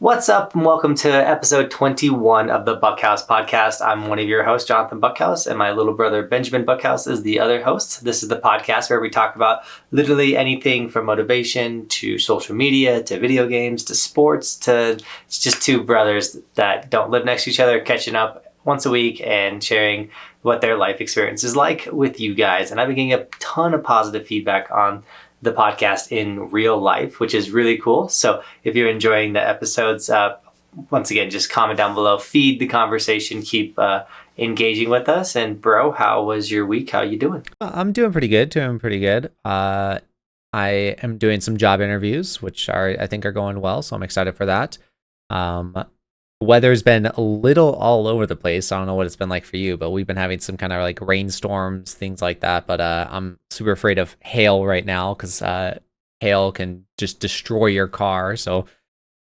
What's up, and welcome to episode 21 of the Buckhouse Podcast. I'm one of your hosts, Johnathan Buckhouse, and my little brother, Benjamin Buckhouse, is the other host. This is the podcast where we talk about literally anything from motivation to social media to video games to sports to it's just two brothers that don't live next to each other, catching up once a week and sharing what their life experience is like with you guys. And I've been getting a ton of positive feedback on the podcast in real life, which is really cool. So if you're enjoying the episodes, once again, just comment down below, feed the conversation, keep engaging with us. And bro, how was your week? How you doing? I'm doing pretty good. I am doing some job interviews, which I think are going well. So I'm excited for that. Weather's been a little all over the place. I don't know what it's been like for you, but we've been having some kind of like rainstorms, things like that. But I'm super afraid of hail right now because hail can just destroy your car. So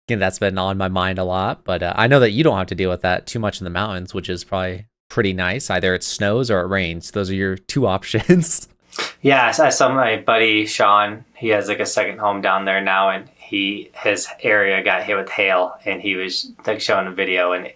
again, that's been on my mind a lot. But I know that you don't have to deal with that too much in the mountains, which is probably pretty nice. Either it snows or it rains. Those are your two options. Yeah, I saw my buddy Sean. He has like a second home down there now, and his area got hit with hail, and he was like showing a video. And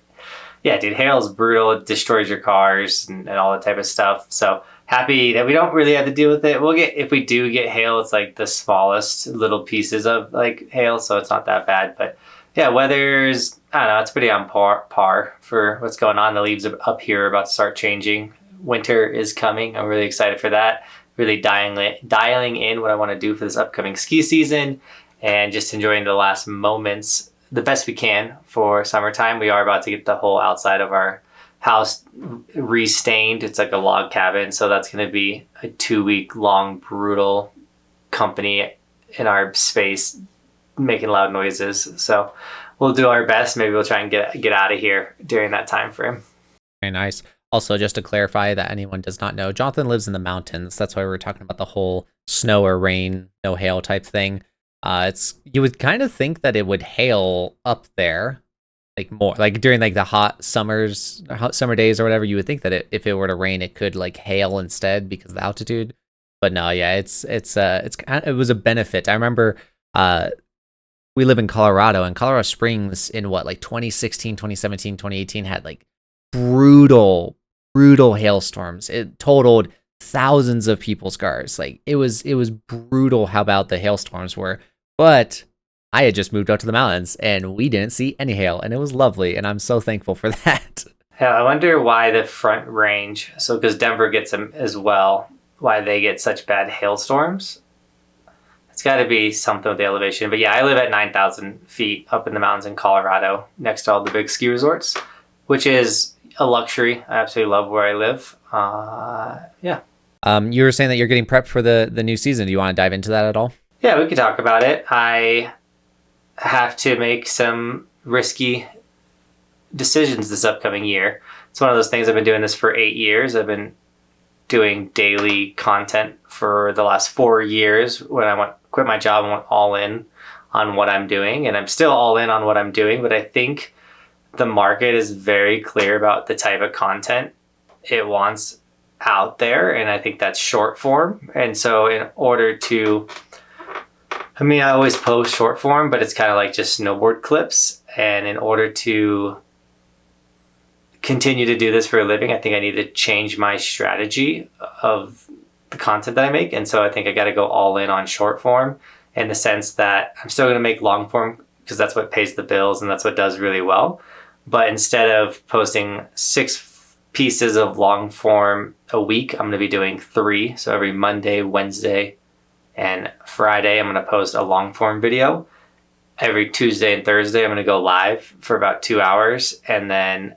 yeah, dude, hail is brutal. It destroys your cars and all that type of stuff. So happy that we don't really have to deal with it. If we do get hail, it's like the smallest little pieces of like hail, so it's not that bad. But yeah, weather's, I don't know, it's pretty on par for what's going on. The leaves up here are about to start changing. Winter is coming. I'm really excited for that. Really dialing in what I want to do for this upcoming ski season and just enjoying the last moments the best we can for summertime. We are about to get the whole outside of our house re-stained. It's like a log cabin, so that's going to be a 2-week long brutal company in our space making loud noises. So we'll do our best. Maybe we'll try and get out of here during that time frame. Very nice. Also, just to clarify that anyone does not know, Johnathan lives in the mountains. That's why we're talking about the whole snow or rain, no hail type thing. You would kind of think that it would hail up there, like more, like during like the hot summer days or whatever. You would think that if it were to rain, it could like hail instead because of the altitude. But no, yeah, it was a benefit. I remember we live in Colorado, and Colorado Springs in like 2016, 2017, 2018 had like brutal hailstorms. It totaled thousands of people's cars. Like it was brutal how bad the hailstorms were. But I had just moved up to the mountains and we didn't see any hail, and it was lovely, and I'm so thankful for that. Yeah, I wonder why the Front Range, so because Denver gets them as well, why they get such bad hailstorms. It's got to be something with the elevation. But yeah, I live at 9,000 feet up in the mountains in Colorado next to all the big ski resorts, which is a luxury. I absolutely love where I live. Yeah. You were saying that you're getting prepped for the new season. Do you want to dive into that at all? Yeah, we could talk about it. I have to make some risky decisions this upcoming year. It's one of those things. I've been doing this for 8 years. I've been doing daily content for the last 4 years. When I quit my job and went all in on what I'm doing, and I'm still all in on what I'm doing, but I think the market is very clear about the type of content it wants out there, and I think that's short form. And so in order to, I always post short form, but it's kind of like just snowboard clips, and in order to continue to do this for a living, I think I need to change my strategy of the content that I make. And so I think I got to go all in on short form, in the sense that I'm still going to make long form because that's what pays the bills and that's what does really well. But instead of posting 6 pieces of long form a week, I'm going to be doing 3. So every Monday, Wednesday, and Friday, I'm going to post a long form video. Every Tuesday and Thursday, I'm going to go live for about 2 hours. And then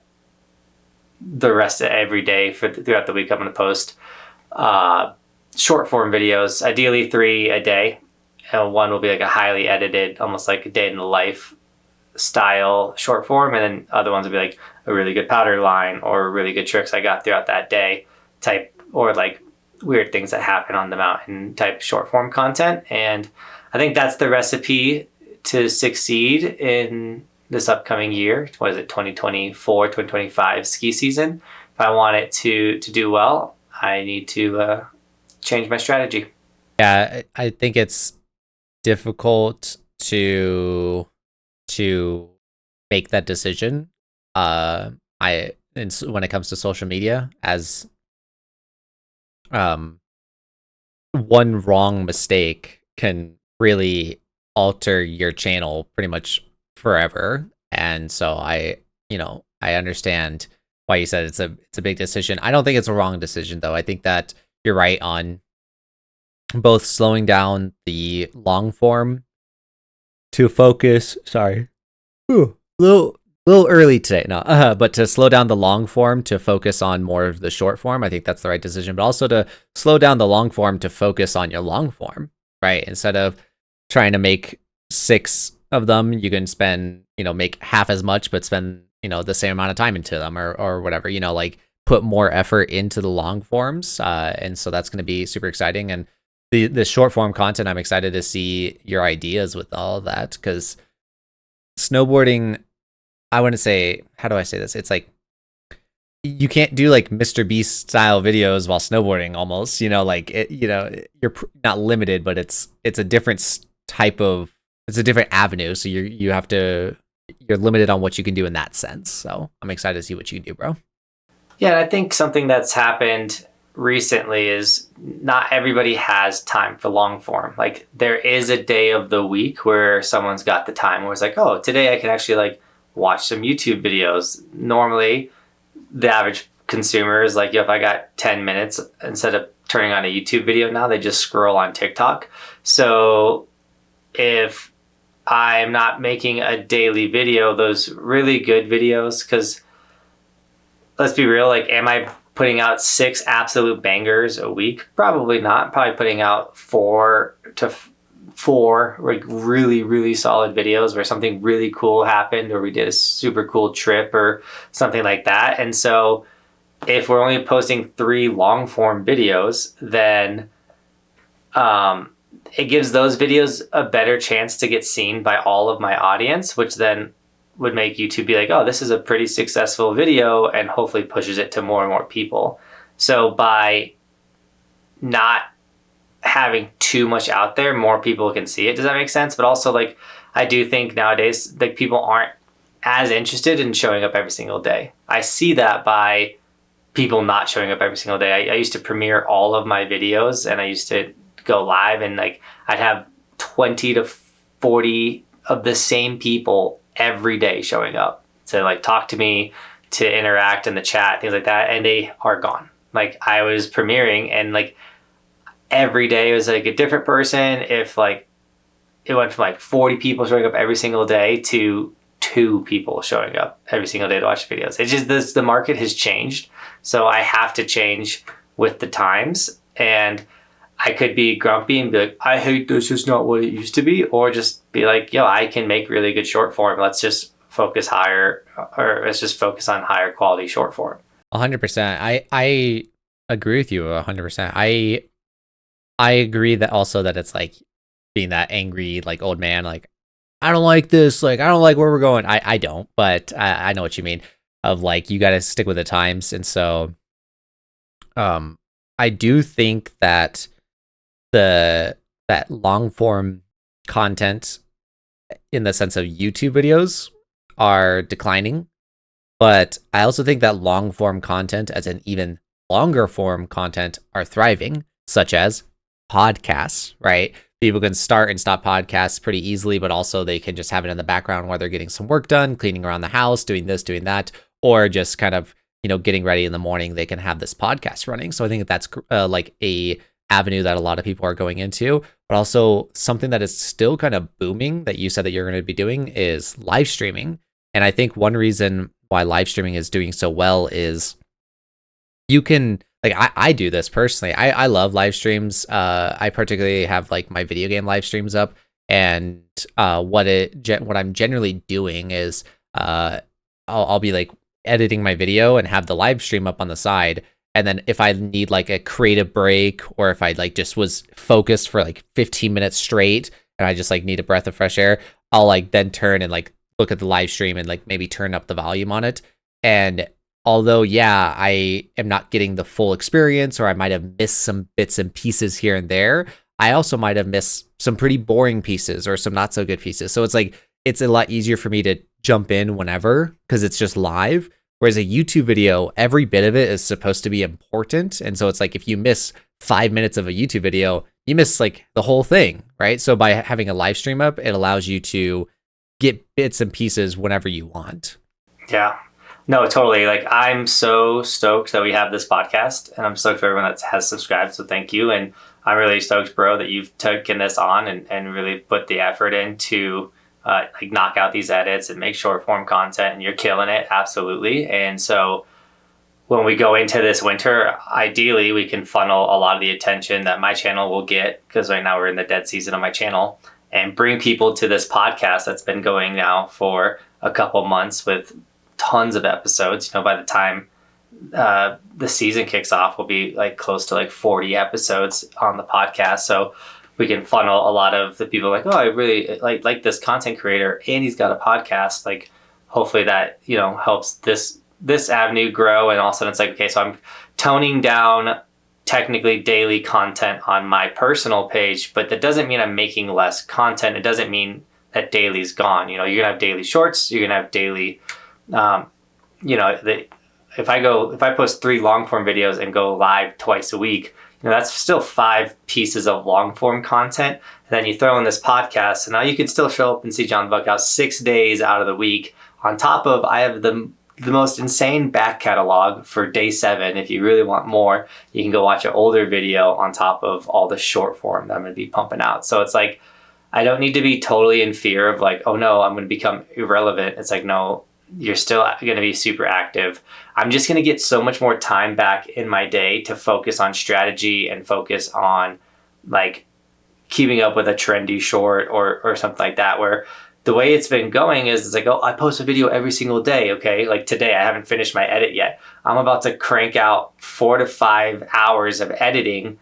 the rest of every day throughout the week, I'm going to post short form videos, ideally 3 a day. And one will be like a highly edited, almost like a day in the life style short form, and then other ones would be like a really good powder line or really good tricks I got throughout that day type, or like weird things that happen on the mountain type short form content. And I think that's the recipe to succeed in this upcoming year. What is it, 2024, 2025 ski season? If I want it to do well, I need to change my strategy. Yeah, I think it's difficult to make that decision. When it comes to social media, as one wrong mistake can really alter your channel pretty much forever. And so I understand why you said it's a big decision. I don't think it's a wrong decision though. I think that you're right on both slowing down the long form to focus. Sorry, little early today. No, but to slow down the long form to focus on more of the short form. I think that's the right decision. But also to slow down the long form to focus on your long form, right? Instead of trying to make 6 of them, you can spend make half as much, but spend the same amount of time into them, or whatever. Like put more effort into the long forms, and so that's going to be super exciting. And the short form content, I'm excited to see your ideas with all of that, because snowboarding, I wouldn't say, how do I say this? It's like you can't do like Mr. Beast style videos while snowboarding almost, like it, you're not limited, but it's a different type of, it's a different avenue. So you're limited on what you can do in that sense. So I'm excited to see what you can do, bro. Yeah, I think something that's happened recently is not everybody has time for long form. Like there is a day of the week where someone's got the time where it's like, oh, today I can actually like watch some YouTube videos. Normally the average consumer is like, if I got 10 minutes, instead of turning on a YouTube video, now they just scroll on TikTok. So if I'm not making a daily video, those really good videos, because let's be real, like, am I putting out 6 absolute bangers a week? Probably not. Probably putting out 4 like really, really solid videos where something really cool happened, or we did a super cool trip or something like that. And so if we're only posting 3 long form videos, then it gives those videos a better chance to get seen by all of my audience, which then would make YouTube be like, oh, this is a pretty successful video, and hopefully pushes it to more and more people. So by not having too much out there, more people can see it. Does that make sense? But also, like, I do think nowadays, like, people aren't as interested in showing up every single day. I see that by people not showing up every single day. I used to premiere all of my videos, and I used to go live, and like I'd have 20 to 40 of the same people every day showing up to like talk to me, to interact in the chat, things like that, and they are gone. Like I was premiering, and like every day it was like a different person. If like it went from like 40 people showing up every single day to 2 people showing up every single day to watch videos. It's just the market has changed, so I have to change with the times. And I could be grumpy and be like, I hate this, it's not what it used to be. Or just be like, yo, I can make really good short form. Let's just focus higher, or let's just focus on higher quality short form. 100%. I agree with you 100%. I agree that also that it's like being that angry, like old man, like, I don't like this, like, I don't like where we're going. I don't, but I know what you mean, of like, you got to stick with the times. And so, I do think that that long form content in the sense of YouTube videos are declining, but I also think that long form content, as an even longer form content, are thriving, such as podcasts, right? People can start and stop podcasts pretty easily, but also they can just have it in the background while they're getting some work done, cleaning around the house, doing this, doing that, or just kind of, getting ready in the morning. They can have this podcast running. So I think that's like a avenue that a lot of people are going into, but also something that is still kind of booming that you said that you're going to be doing is live streaming. And I think one reason why live streaming is doing so well is you can, like, I do this personally. I love live streams. I particularly have like my video game live streams up, and what I'm generally doing is I'll be like editing my video and have the live stream up on the side. And then if I need like a creative break, or if I like just was focused for like 15 minutes straight and I just like need a breath of fresh air, I'll like then turn and like look at the live stream and like maybe turn up the volume on it. And although, yeah, I am not getting the full experience, or I might have missed some bits and pieces here and there, I also might have missed some pretty boring pieces or some not so good pieces. So it's like, it's a lot easier for me to jump in whenever because it's just live. Whereas a YouTube video, every bit of it is supposed to be important. And so it's like if you miss 5 minutes of a YouTube video, you miss like the whole thing, right? So by having a live stream up, it allows you to get bits and pieces whenever you want. Yeah. No, totally. Like, I'm so stoked that we have this podcast, and I'm stoked for everyone that has subscribed. So thank you. And I'm really stoked, bro, that you've taken this on and really put the effort in to like knock out these edits and make short form content, and you're killing it. Absolutely. And so when we go into this winter, ideally we can funnel a lot of the attention that my channel will get, because right now we're in the dead season of my channel, and bring people to this podcast that's been going now for a couple months with tons of episodes. By the time the season kicks off, we'll be like close to like 40 episodes on the podcast. So we can funnel a lot of the people like, oh, I really like this content creator and he's got a podcast. Like, hopefully that, helps this avenue grow. And all of a sudden it's like, okay, so I'm toning down technically daily content on my personal page, but that doesn't mean I'm making less content. It doesn't mean that daily's gone. You're gonna have daily shorts, you're gonna have daily if I post 3 long form videos and go live twice a week, that's still 5 pieces of long form content. And then you throw in this podcast, and now you can still show up and see John Buckhouse 6 days out of the week. On top of, I have the most insane back catalog for day 7. If you really want more, you can go watch an older video on top of all the short form that I'm going to be pumping out. So it's like, I don't need to be totally in fear of like, oh no, I'm going to become irrelevant. It's like, no, you're still going to be super active. I'm just going to get so much more time back in my day to focus on strategy and focus on like keeping up with a trendy short or something like that, where the way it's been going is it's like, oh, I post a video every single day. Okay. Like today, I haven't finished my edit yet. I'm about to crank out 4 to 5 hours of editing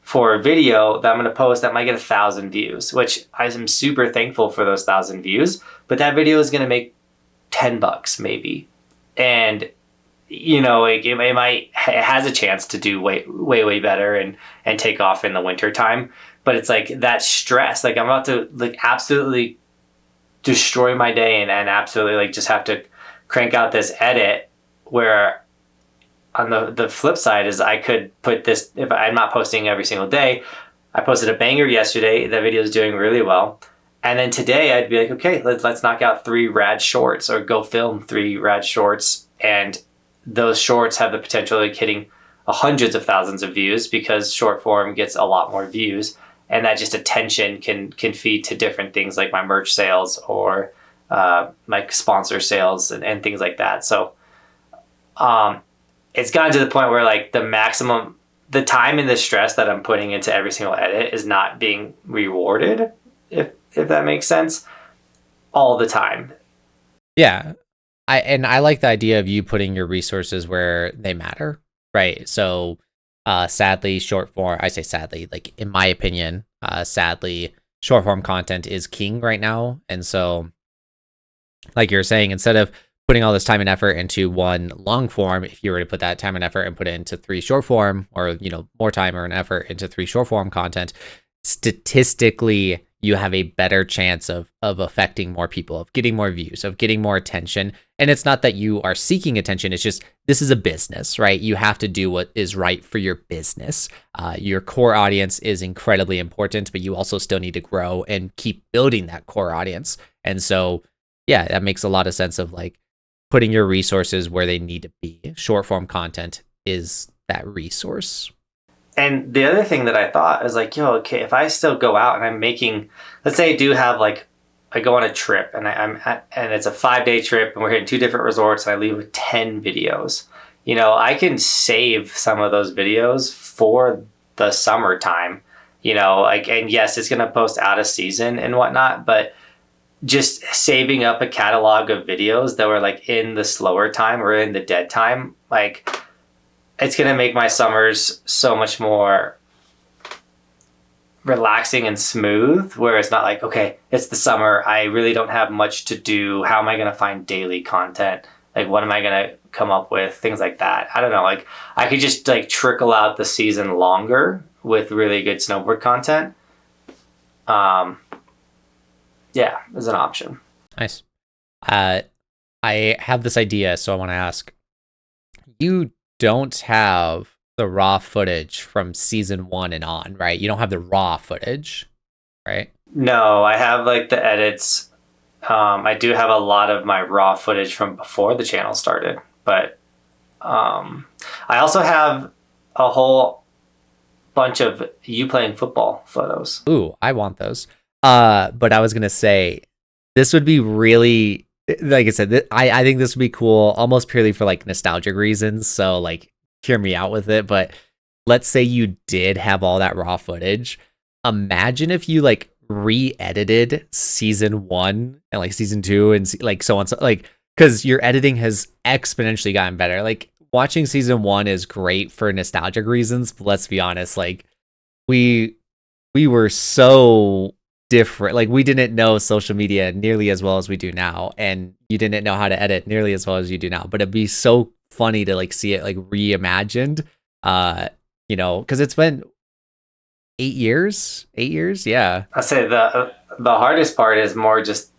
for a video that I'm going to post that might get 1,000 views, which I'm super thankful for those 1,000 views, but that video is going to make $10 maybe. And, it has a chance to do way better and take off in the winter time. But it's like that stress, like I'm about to like absolutely destroy my day and absolutely like just have to crank out this edit, where on the flip side is I could put this, if I'm not posting every single day. I posted a banger yesterday. That video is doing really well. And then today I'd be like, okay, let's knock out 3 rad shorts, or go film 3 rad shorts. And those shorts have the potential of hitting hundreds of thousands of views, because short form gets a lot more views. And that just attention can feed to different things like my merch sales or my sponsor sales and things like that. So it's gotten to the point where like the time and the stress that I'm putting into every single edit is not being rewarded, if that makes sense, all the time. Yeah. I like the idea of you putting your resources where they matter, right? So sadly, short form, I say sadly, like in my opinion, sadly, short form content is king right now. And so like you're saying, instead of putting all this time and effort into one long form, if you were to put that time and effort and put it into 3 short form, or, more time or an effort into 3 short form content, statistically, you have a better chance of affecting more people, of getting more views, of getting more attention. And it's not that you are seeking attention. It's just, this is a business, right? You have to do what is right for your business. Your core audience is incredibly important, but you also still need to grow and keep building that core audience. And so, yeah, that makes a lot of sense of like putting your resources where they need to be. Short form content is that resource. And the other thing that I thought is like, okay, if I still go out and I'm making, let's say I do have like, I go on a trip and and it's a 5-day trip and we're hitting 2 different resorts and I leave with 10 videos. I can save some of those videos for the summertime, and yes, it's going to post out of season and whatnot, but just saving up a catalog of videos that were like in the slower time or in the dead time, like, it's going to make my summers so much more relaxing and smooth, where it's not like, okay, it's the summer, I really don't have much to do. How am I going to find daily content? Like, what am I going to come up with? Things like that. I don't know. Like, I could just like trickle out the season longer with really good snowboard content. Yeah, as an option. Nice. Uh, I have this idea, so I want to ask. You don't have the raw footage from season 1 and on, right? You don't have the raw footage, right? No, I have like the edits. I do have a lot of my raw footage from before the channel started, but I also have a whole bunch of you playing football photos. Ooh, I want those. But I was gonna say this would be really, like I said, I think this would be cool, almost purely for like nostalgic reasons. So like, hear me out with it. But let's say you did have all that raw footage. Imagine if you like re-edited season 1 and like season 2 and like so on, so like, because your editing has exponentially gotten better. Like watching season 1 is great for nostalgic reasons, but let's be honest, like we were so different. Like we didn't know social media nearly as well as we do now, and you didn't know how to edit nearly as well as you do now. But it'd be so funny to like see it like reimagined. Because it's been 8 years. 8 years, yeah. I say the hardest part is more just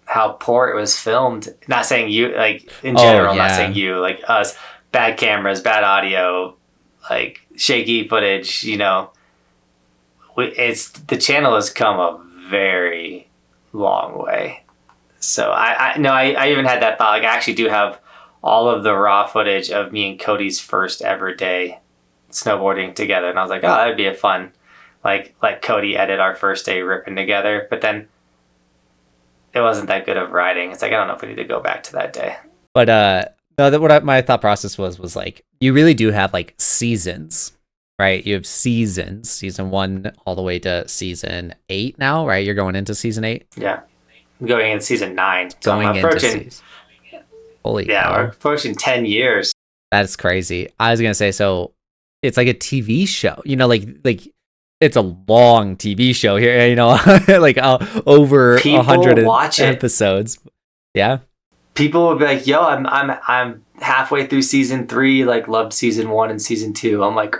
how poor it was filmed. Not saying you, like in general, yeah. not saying you, like us. Bad cameras, bad audio, like shaky footage. The channel has come a very long way. So I even had that thought. Like I actually do have all of the raw footage of me and Cody's first ever day snowboarding together, and I was like, oh, that'd be a fun, like Cody edit our first day ripping together. But then it wasn't that good of riding. It's like I don't know if we need to go back to that day. But no, my thought process was like you really do have like seasons. Right, you have seasons, season 1 all the way to season 8 now, right? You're going into season 8. Yeah, I'm going into season 9. So going into season. Holy yeah, cow. we're approaching 10 years. That's crazy. I was gonna say, so it's like a TV show, like it's a long TV show here, like over 100 watch episodes. Yeah, people will be like, "Yo, I'm halfway through season 3. Like, loved season 1 and season 2." I'm like,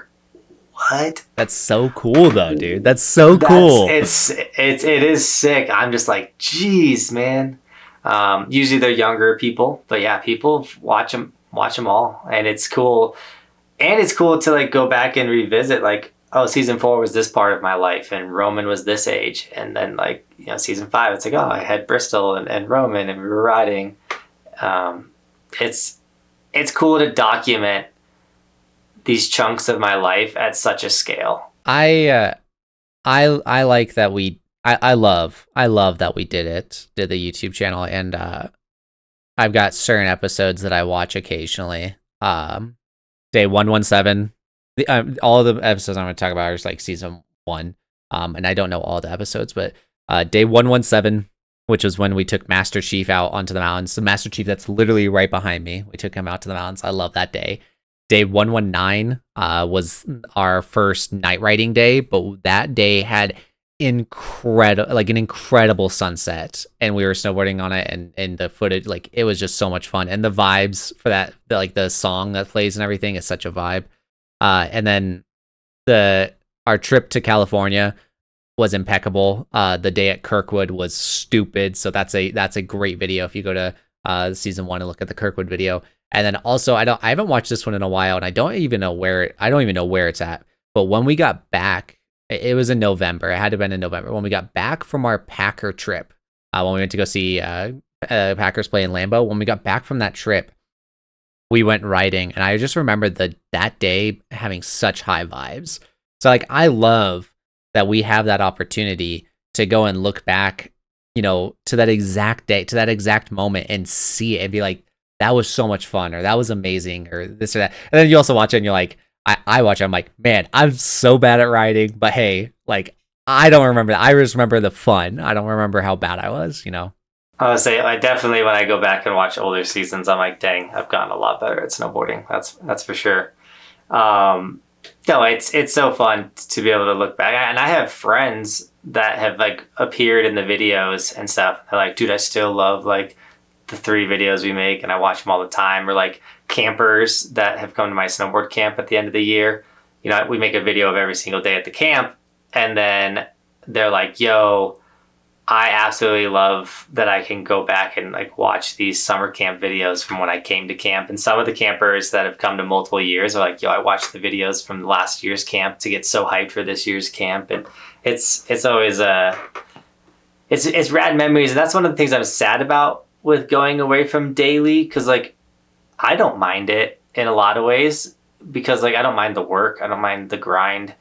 what? That's so cool though, dude. That's so cool. It is sick. I'm just like, geez, man. Usually they're younger people, but yeah, people watch them all, and it's cool. And it's cool to like go back and revisit, like, oh, season 4 was this part of my life, and Roman was this age, and then like season 5, it's like, oh, I had Bristol and Roman, and we were riding. It's cool to document these chunks of my life at such a scale. I like that I love that we did the YouTube channel, and I've got certain episodes that I watch occasionally. Day 117, all of the episodes I'm going to talk about are just like season 1, and I don't know all the episodes, but day 117, which was when we took Master Chief out onto the mountains. The Master Chief that's literally right behind me. We took him out to the mountains. I love that day. Day 119 was our first night riding day, but that day had an incredible sunset, and we were snowboarding on it, and the footage, like, it was just so much fun, and the vibes for that, the song that plays and everything is such a vibe. And then our trip to California was impeccable. The day at Kirkwood was stupid, so that's a great video if you go to season 1 and look at the Kirkwood video. And then also, I haven't watched this one in a while, and I don't even know where it's at. But when we got back, it was in November. It had to have been in November. When we got back from our Packer trip, when we went to go see Packers play in Lambeau, when we got back from that trip, we went riding, and I just remember that day having such high vibes. So like, I love that we have that opportunity to go and look back, to that exact day, to that exact moment, and see it and be like, that was so much fun, or that was amazing, or this or that. And then you also watch it and you're like, I watch it, I'm like, man, I'm so bad at riding, but hey, like, I don't remember that. I just remember the fun. I don't remember how bad I was, I would say I definitely, when I go back and watch older seasons, I'm like, dang, I've gotten a lot better at snowboarding. That's for sure. No, it's so fun to be able to look back. And I have friends that have like appeared in the videos and stuff. They're like, dude, I still love like the 3 videos we make, and I watch them all the time. Or like campers that have come to my snowboard camp at the end of the year. We make a video of every single day at the camp, and then they're like, yo, I absolutely love that I can go back and like watch these summer camp videos from when I came to camp. And some of the campers that have come to multiple years are like, yo, I watched the videos from last year's camp to get so hyped for this year's camp. And it's always it's rad memories. And that's one of the things I'm sad about with going away from daily, because like I don't mind it in a lot of ways, because like I don't mind the work, I don't mind the grind.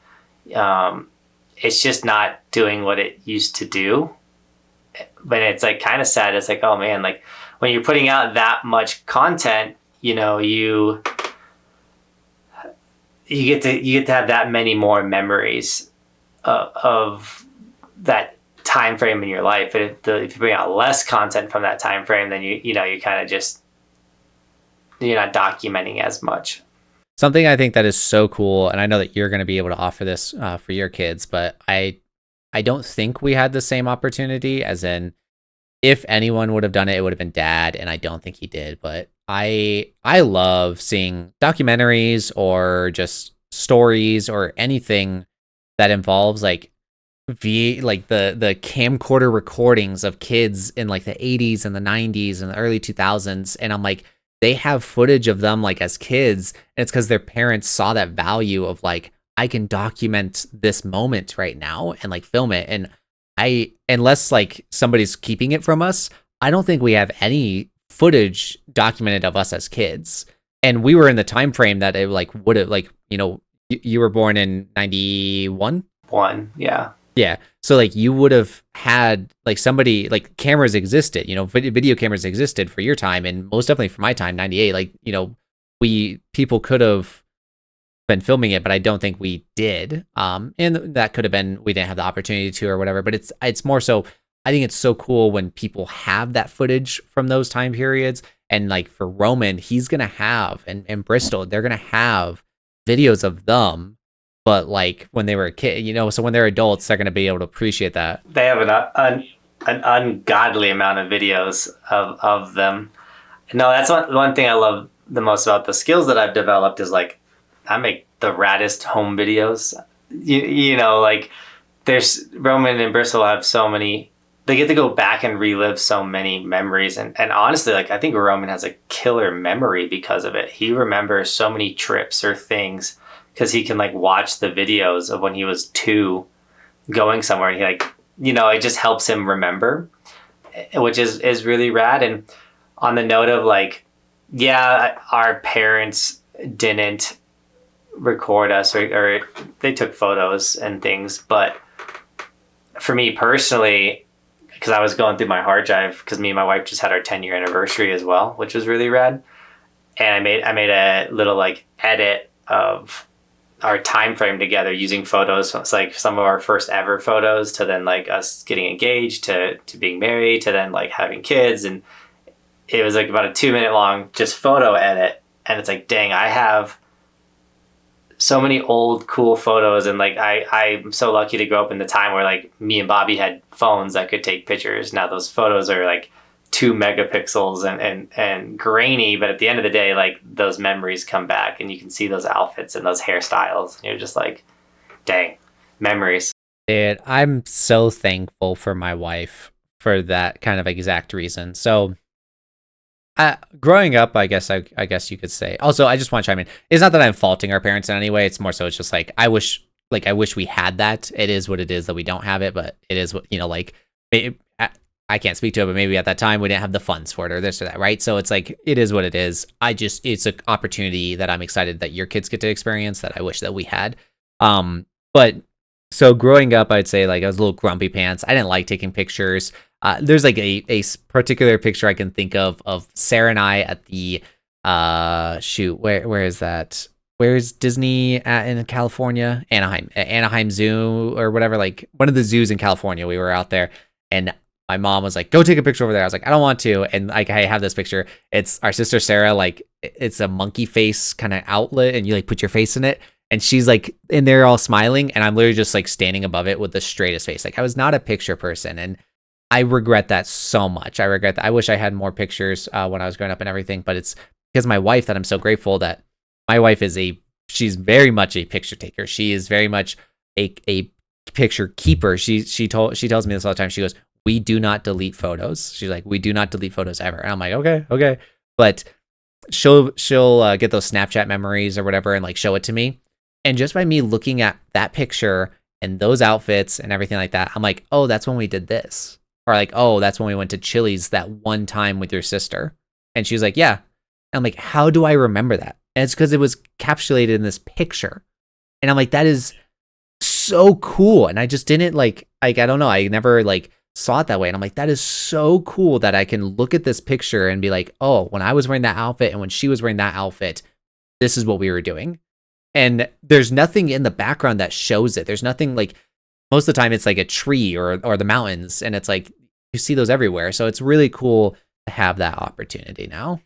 It's just not doing what it used to do. But it's like kind of sad. It's like, oh man, like when you're putting out that much content, you know, you get to have that many more memories of that time frame in your life. But if you bring out less content from that time frame, then you kind of just, you're not documenting as much. Something I think that is so cool, and I know that you're going to be able to offer this for your kids, but I don't think we had the same opportunity, as in, if anyone would have done it, it would have been Dad, and I don't think he did. But I love seeing documentaries or just stories or anything that involves like the camcorder recordings of kids in like the 80s and the 90s and the early 2000s, and I'm like, they have footage of them like as kids, and it's because their parents saw that value of like, I can document this moment right now and like film it. And unless like somebody's keeping it from us, I don't think we have any footage documented of us as kids. And we were in the time frame that it like would have, like, you know, you were born in 91. Yeah. Yeah. So like you would have had like somebody, like cameras existed, you know, video cameras existed for your time, and most definitely for my time, 98. Like, you know, people could have been filming it, but I don't think we did. And that could have been, we didn't have the opportunity to or whatever. But it's more so, I think it's so cool when people have that footage from those time periods. And like for Roman, he's gonna have, and Bristol, they're gonna have videos of them, but like when they were a kid, you know, so when they're adults, they're going to be able to appreciate that. They have an ungodly amount of videos of them. No, that's one thing I love the most about the skills that I've developed is like, I make the raddest home videos. You know, like there's Roman and Bristol have so many, they get to go back and relive so many memories. And honestly, like I think Roman has a killer memory because of it. He remembers so many trips or things, because he can like watch the videos of when he was 2 going somewhere, and he like, you know, it just helps him remember, which is really rad. And on the note of like, yeah, our parents didn't record us or they took photos and things, but for me personally, because I was going through my hard drive, because me and my wife just had our 10-year anniversary as well, which was really rad, and I made a little like edit of our time frame together using photos. So it's like some of our first ever photos, to then like us getting engaged, to being married, to then like having kids. And it was like about a 2-minute long just photo edit. And it's like, dang, I have so many old cool photos. And like I'm so lucky to grow up in the time where like me and Bobby had phones that could take pictures. Now those photos are like 2 megapixels and grainy, but at the end of the day, like those memories come back, and you can see those outfits and those hairstyles, and you're just like, dang, memories. Dude, I'm so thankful for my wife for that kind of exact reason. So growing up, I guess you could say, also, I just want to chime in. It's not that I'm faulting our parents in any way. It's more so, it's just like, I wish we had that. It is what it is that we don't have it, but it is what, you know, like I can't speak to it, but maybe at that time we didn't have the funds for it or this or that, right? So it's like, it is what it is. It's an opportunity that I'm excited that your kids get to experience that I wish that we had. But so growing up, I'd say like I was a little grumpy pants. I didn't like taking pictures. There's like a particular picture I can think of Sarah and I at the, where is that? Where's Disney in California? Anaheim Zoo or whatever, like one of the zoos in California. We were out there, and my mom was like, go take a picture over there. I was like, I don't want to. And like, I have this picture. It's our sister Sarah, like it's a monkey face kind of outlet, and you like put your face in it. And she's like in there all smiling, and I'm literally just like standing above it with the straightest face. Like I was not a picture person, and I regret that so much. I regret that. I wish I had more pictures when I was growing up and everything, but it's because my wife that I'm so grateful that my wife she's very much a picture taker. She is very much a picture keeper. She tells me this all the time. She goes, we do not delete photos. She's like, we do not delete photos ever. And I'm like, okay. But she'll get those Snapchat memories or whatever and like show it to me. And just by me looking at that picture and those outfits and everything like that, I'm like, oh, that's when we did this. Or like, oh, that's when we went to Chili's that one time with your sister. And she was like, yeah. And I'm like, how do I remember that? And it's because it was encapsulated in this picture. And I'm like, that is so cool. And I just didn't like I don't know. I never like saw it that way. And I'm like, that is so cool that I can look at this picture and be like, oh, when I was wearing that outfit and when she was wearing that outfit, this is what we were doing. And there's nothing in the background that shows it. There's nothing like, most of the time it's like a tree or the mountains, and it's like you see those everywhere. So it's really cool to have that opportunity now.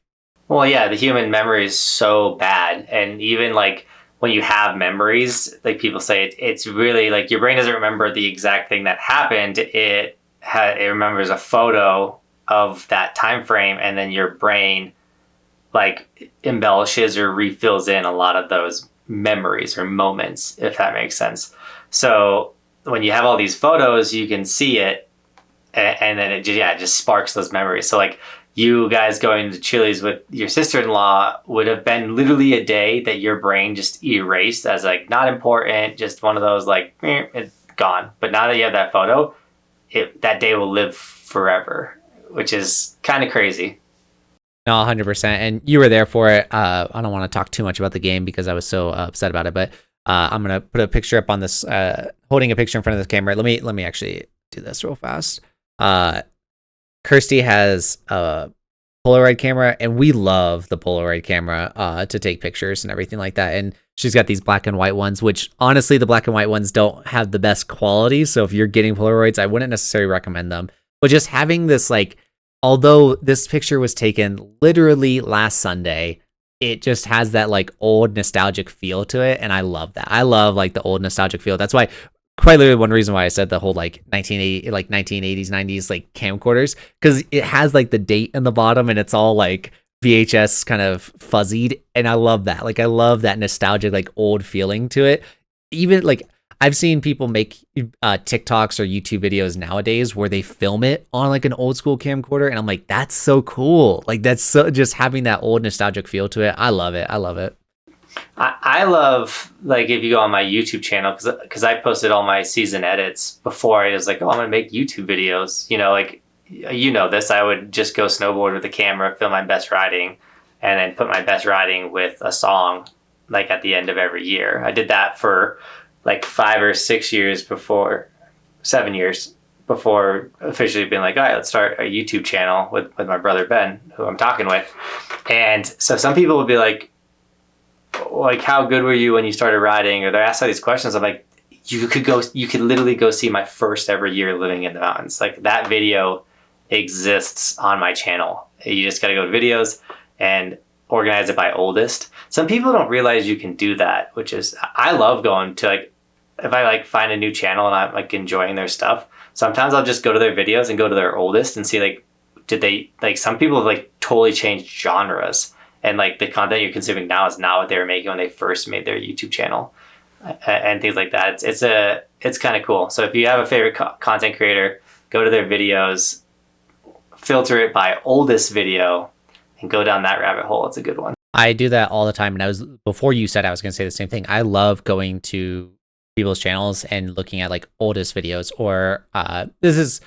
Well, yeah, the human memory is so bad. And even like when you have memories, like people say, it's really like your brain doesn't remember the exact thing that happened. It remembers a photo of that time frame, and then your brain like embellishes or refills in a lot of those memories or moments, if that makes sense. So when you have all these photos, you can see it, and then it just sparks those memories. So like you guys going to Chili's with your sister-in-law would have been literally a day that your brain just erased as like not important, just one of those like it's gone. But now that you have that photo, that day will live forever, which is kind of crazy. No, 100%. And you were there for it. I don't want to talk too much about the game because I was so upset about it, but I'm going to put a picture up on this, holding a picture in front of this camera. Let me actually do this real fast. Kirsty has a Polaroid camera, and we love the Polaroid camera to take pictures and everything like that. And she's got these black and white ones, which honestly, the black and white ones don't have the best quality. So if you're getting Polaroids, I wouldn't necessarily recommend them. But just having this, like, although this picture was taken literally last Sunday, it just has that like old nostalgic feel to it. And I love that. I love like the old nostalgic feel. That's why quite literally one reason why I said the whole like 1980s, 90s like camcorders, because it has like the date in the bottom and it's all like VHS kind of fuzzied. And I love that. Like I love that nostalgic, like old feeling to it. Even like I've seen people make TikToks or YouTube videos nowadays where they film it on like an old school camcorder. And I'm like, that's so cool. Like that's so just having that old nostalgic feel to it. I love it. I love it. I love, like, if you go on my YouTube channel, because I posted all my season edits before. I was like, oh, I'm going to make YouTube videos. You know, like, you know this, I would just go snowboard with a camera, film my best riding, and then put my best riding with a song, like, at the end of every year. I did that for, like, 5 or 6 years before, 7 years before officially being like, all right, let's start a YouTube channel with my brother Ben, who I'm talking with. And so some people would be like, how good were you when you started riding? Or they ask all these questions. I'm like, you could literally go see my first ever year living in the mountains. Like that video exists on my channel. You just got to go to videos and organize it by oldest. Some people don't realize you can do that, which is, I love going to like, if I like find a new channel and I'm like enjoying their stuff, sometimes I'll just go to their videos and go to their oldest and see like, did they, like some people have like totally changed genres. And like the content you're consuming now is not what they were making when they first made their YouTube channel, and things like that. It's kind of cool. So if you have a favorite content creator, go to their videos, filter it by oldest video, and go down that rabbit hole. It's a good one. I do that all the time. And before you said I was going to say the same thing. I love going to people's channels and looking at like oldest videos, or this is,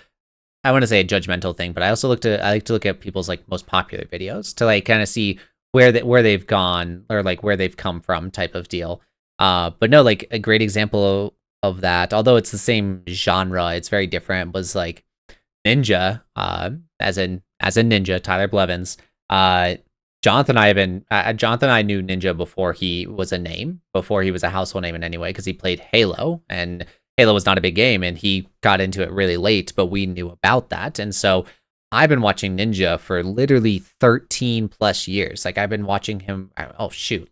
I want to say a judgmental thing, but I also I like to look at people's like most popular videos to like kind of see where they've gone or like where they've come from type of deal. But no, like a great example of that, although it's the same genre, it's very different, was like Ninja, as in Ninja, Tyler Blevins. Johnathan and I knew Ninja before he was a name, before he was a household name in any way, because he played Halo, and Halo was not a big game, and he got into it really late, but we knew about that. And so I've been watching Ninja for literally 13 plus years. Like I've been watching him,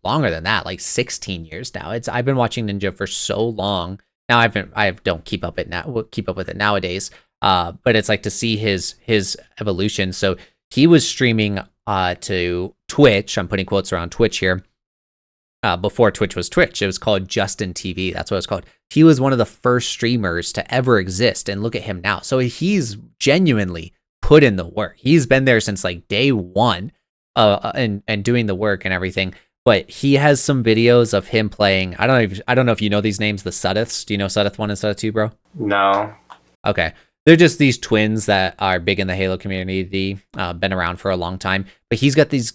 longer than that, like 16 years now. I've been watching Ninja for so long. Now I don't keep up with it nowadays. But it's like to see his evolution. So he was streaming to Twitch. I'm putting quotes around Twitch here. before Twitch was Twitch. It was called Justin TV. That's what it was called. He was one of the first streamers to ever exist, and look at him now. So he's genuinely put in the work. He's been there since like day one, and doing the work and everything. But he has some videos of him playing. I don't know if you know these names, the Sudeths. Do you know Sudeth 1 and Sudeth 2, bro? No. Okay. They're just these twins that are big in the Halo community, been around for a long time. But he's got these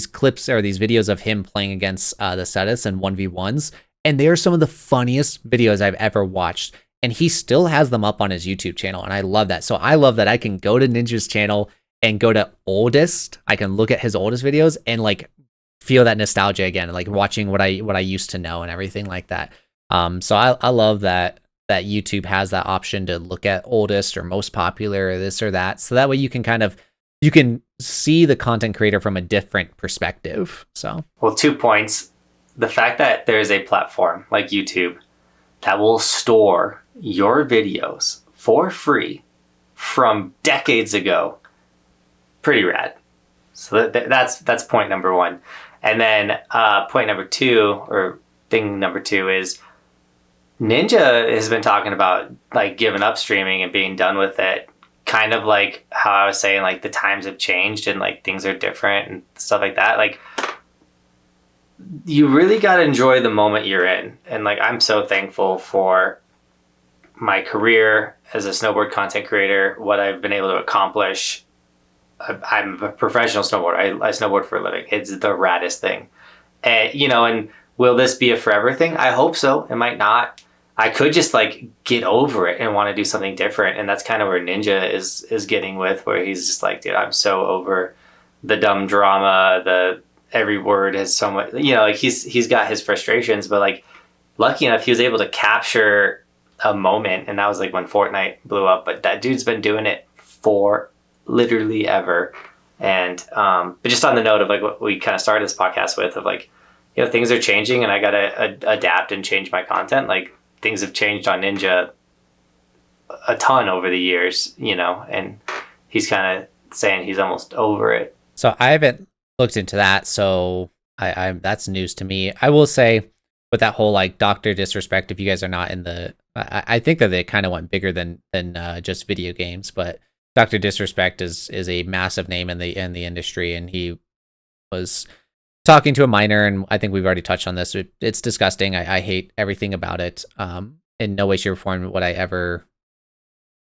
clips or these videos of him playing against the Sudeths and 1v1s. And they are some of the funniest videos I've ever watched. And he still has them up on his YouTube channel. And I love that. So I love that I can go to Ninja's channel and go to oldest. I can look at his oldest videos and like feel that nostalgia again, like watching what I used to know and everything like that. So I love that YouTube has that option to look at oldest or most popular or this or that. So that way you can see the content creator from a different perspective. So, well, 2 points. The fact that there's a platform like YouTube that will store your videos for free from decades ago, pretty rad. So that's point number one. And then point number two, or thing number two, is Ninja has been talking about like giving up streaming and being done with it. Kind of like how I was saying, like the times have changed and like things are different and stuff like that. Like you really got to enjoy the moment you're in. And like I'm so thankful for my career as a snowboard content creator, what I've been able to accomplish. I'm a professional snowboarder. I snowboard for a living. It's the raddest thing. And, and will this be a forever thing? I hope so. It might not. I could just like get over it and want to do something different. And that's kind of where Ninja is getting with, where he's just like, dude, I'm so over the dumb drama. Every word has so much, like he's got his frustrations, but like lucky enough, he was able to capture a moment. And that was like when Fortnite blew up, but that dude's been doing it for literally ever. And but just on the note of like what we kind of started this podcast with, of like, things are changing and I gotta adapt and change my content. Like things have changed on Ninja a ton over the years, and he's kind of saying he's almost over it. So I haven't looked into that, so I that's news to me. I will say with that whole like Dr. Disrespect, if you guys are not in the, I think that they kind of went bigger than just video games, but Dr. Disrespect is a massive name in the industry, and he was talking to a minor, and I think we've already touched on this. It's disgusting. I hate everything about it. In no way, shape, or form would I ever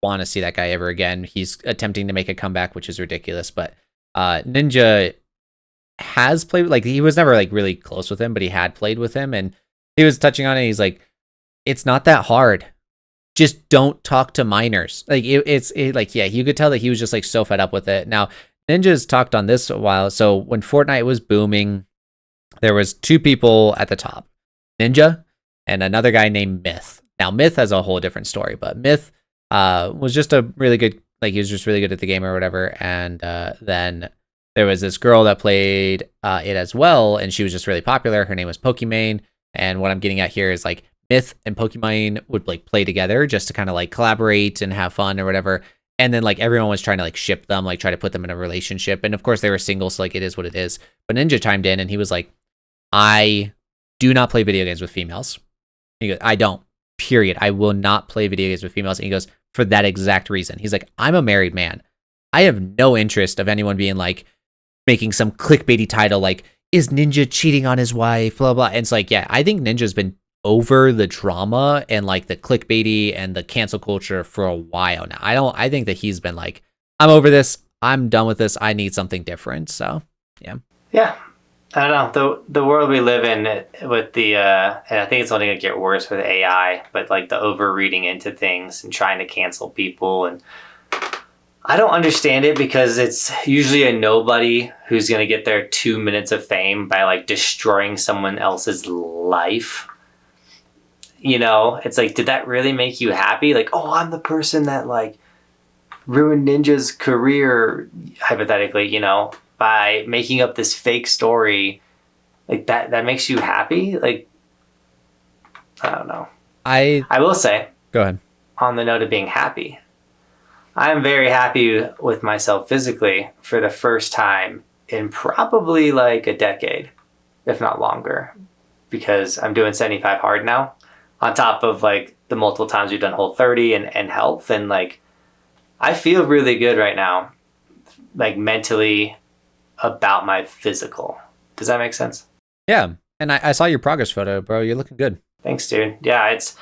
want to see that guy ever again. He's attempting to make a comeback, which is ridiculous. But Ninja has played, like he was never like really close with him, but he had played with him, and he was touching on it. He's like, it's not that hard. Just don't talk to minors. Like it's like, yeah, you could tell that he was just like so fed up with it. Now, Ninja's talked on this a while. So when Fortnite was booming, there was two people at the top, Ninja and another guy named Myth. Now, Myth has a whole different story, but Myth was just a really good, like he was just really good at the game or whatever. And then there was this girl that played it as well, and she was just really popular. Her name was Pokimane. And what I'm getting at here is like Myth and Pokimane would like play together just to kind of like collaborate and have fun or whatever. And then like everyone was trying to like ship them, like try to put them in a relationship. And of course they were single, so like it is what it is. But Ninja chimed in and he was like, I do not play video games with females. He goes, I don't, period. I will not play video games with females. And he goes, for that exact reason. He's like, I'm a married man. I have no interest of anyone being like making some clickbaity title like, is Ninja cheating on his wife, blah, blah. And it's like, yeah, I think Ninja's been over the drama and like the clickbaity and the cancel culture for a while now. I think that he's been like, I'm over this. I'm done with this. I need something different. So, yeah. Yeah. I don't know. The world we live in with the, and I think it's only going to get worse with AI, but like the overreading into things and trying to cancel people. And I don't understand it because it's usually a nobody who's going to get their 2 minutes of fame by like destroying someone else's life. It's like, did that really make you happy? Like, oh, I'm the person that like ruined Ninja's career, hypothetically, by making up this fake story. Like that makes you happy? Like, I don't know. I will say, go ahead. On the note of being happy, I am very happy with myself physically for the first time in probably like a decade, if not longer. because I'm doing 75 hard now, on top of like the multiple times we've done Whole30 and health. And like, I feel really good right now, like mentally, about my physical. Does that make sense? Yeah. And I saw your progress photo, bro. You're looking good. Thanks, dude. Yeah, it's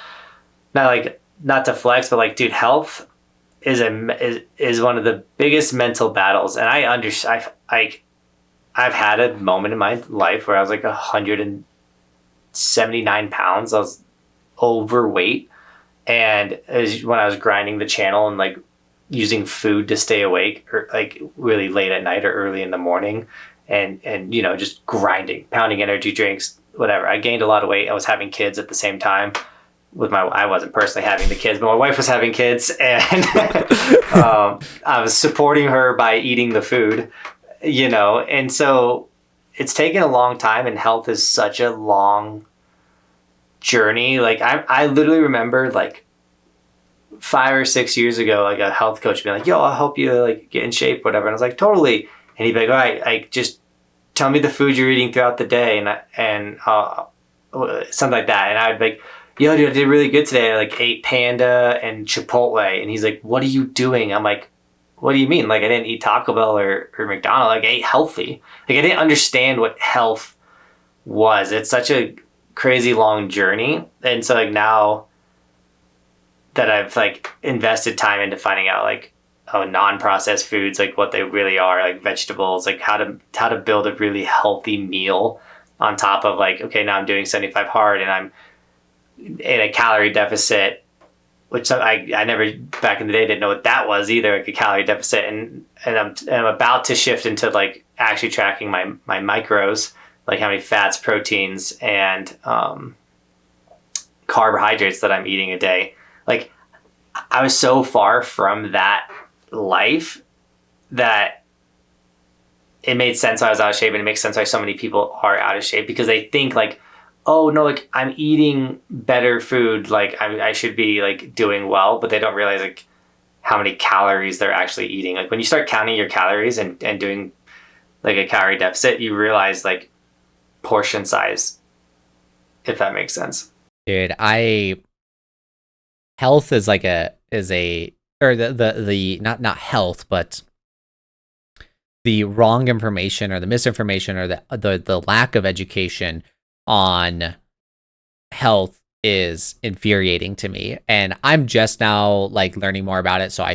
not to flex, but like, dude, health is one of the biggest mental battles. And I've had a moment in my life where I was like 179 pounds. I was overweight, and it was when I was grinding the channel and like using food to stay awake, or like really late at night or early in the morning, and just grinding, pounding energy drinks, whatever. I gained a lot of weight. I was having kids at the same time with I wasn't personally having the kids, but my wife was having kids, and I was supporting her by eating the food, and so it's taken a long time, and health is such a long journey. Like I literally remember like 5 or 6 years ago, like a health coach being like, yo, I'll help you like get in shape, whatever. And I was like, totally. And he'd be like, all right, like just tell me the food you're eating throughout the day, and something like that. And I'd be like, yo, dude, I did really good today. I like ate Panda and Chipotle. And he's like, what are you doing? I'm like, what do you mean? Like I didn't eat Taco Bell or McDonald's. Like I ate healthy. Like I didn't understand what health was. It's such a crazy long journey. And so like now that I've like invested time into finding out like, non-processed foods, like what they really are, like vegetables, like how to build a really healthy meal on top of like, okay, now I'm doing 75 hard and I'm in a calorie deficit, which I never back in the day didn't know what that was either, like a calorie deficit, and I'm about to shift into like actually tracking my macros, like how many fats, proteins, and carbohydrates that I'm eating a day. Like I was so far from that life that it made sense why I was out of shape, and it makes sense why so many people are out of shape, because they think like, oh no, like I'm eating better food, like I should be like doing well, but they don't realize like how many calories they're actually eating. Like when you start counting your calories and doing like a calorie deficit, you realize like portion size, if that makes sense. Dude, health is like the not health, but the wrong information or the misinformation or the lack of education on health is infuriating to me. And I'm just now like learning more about it. So I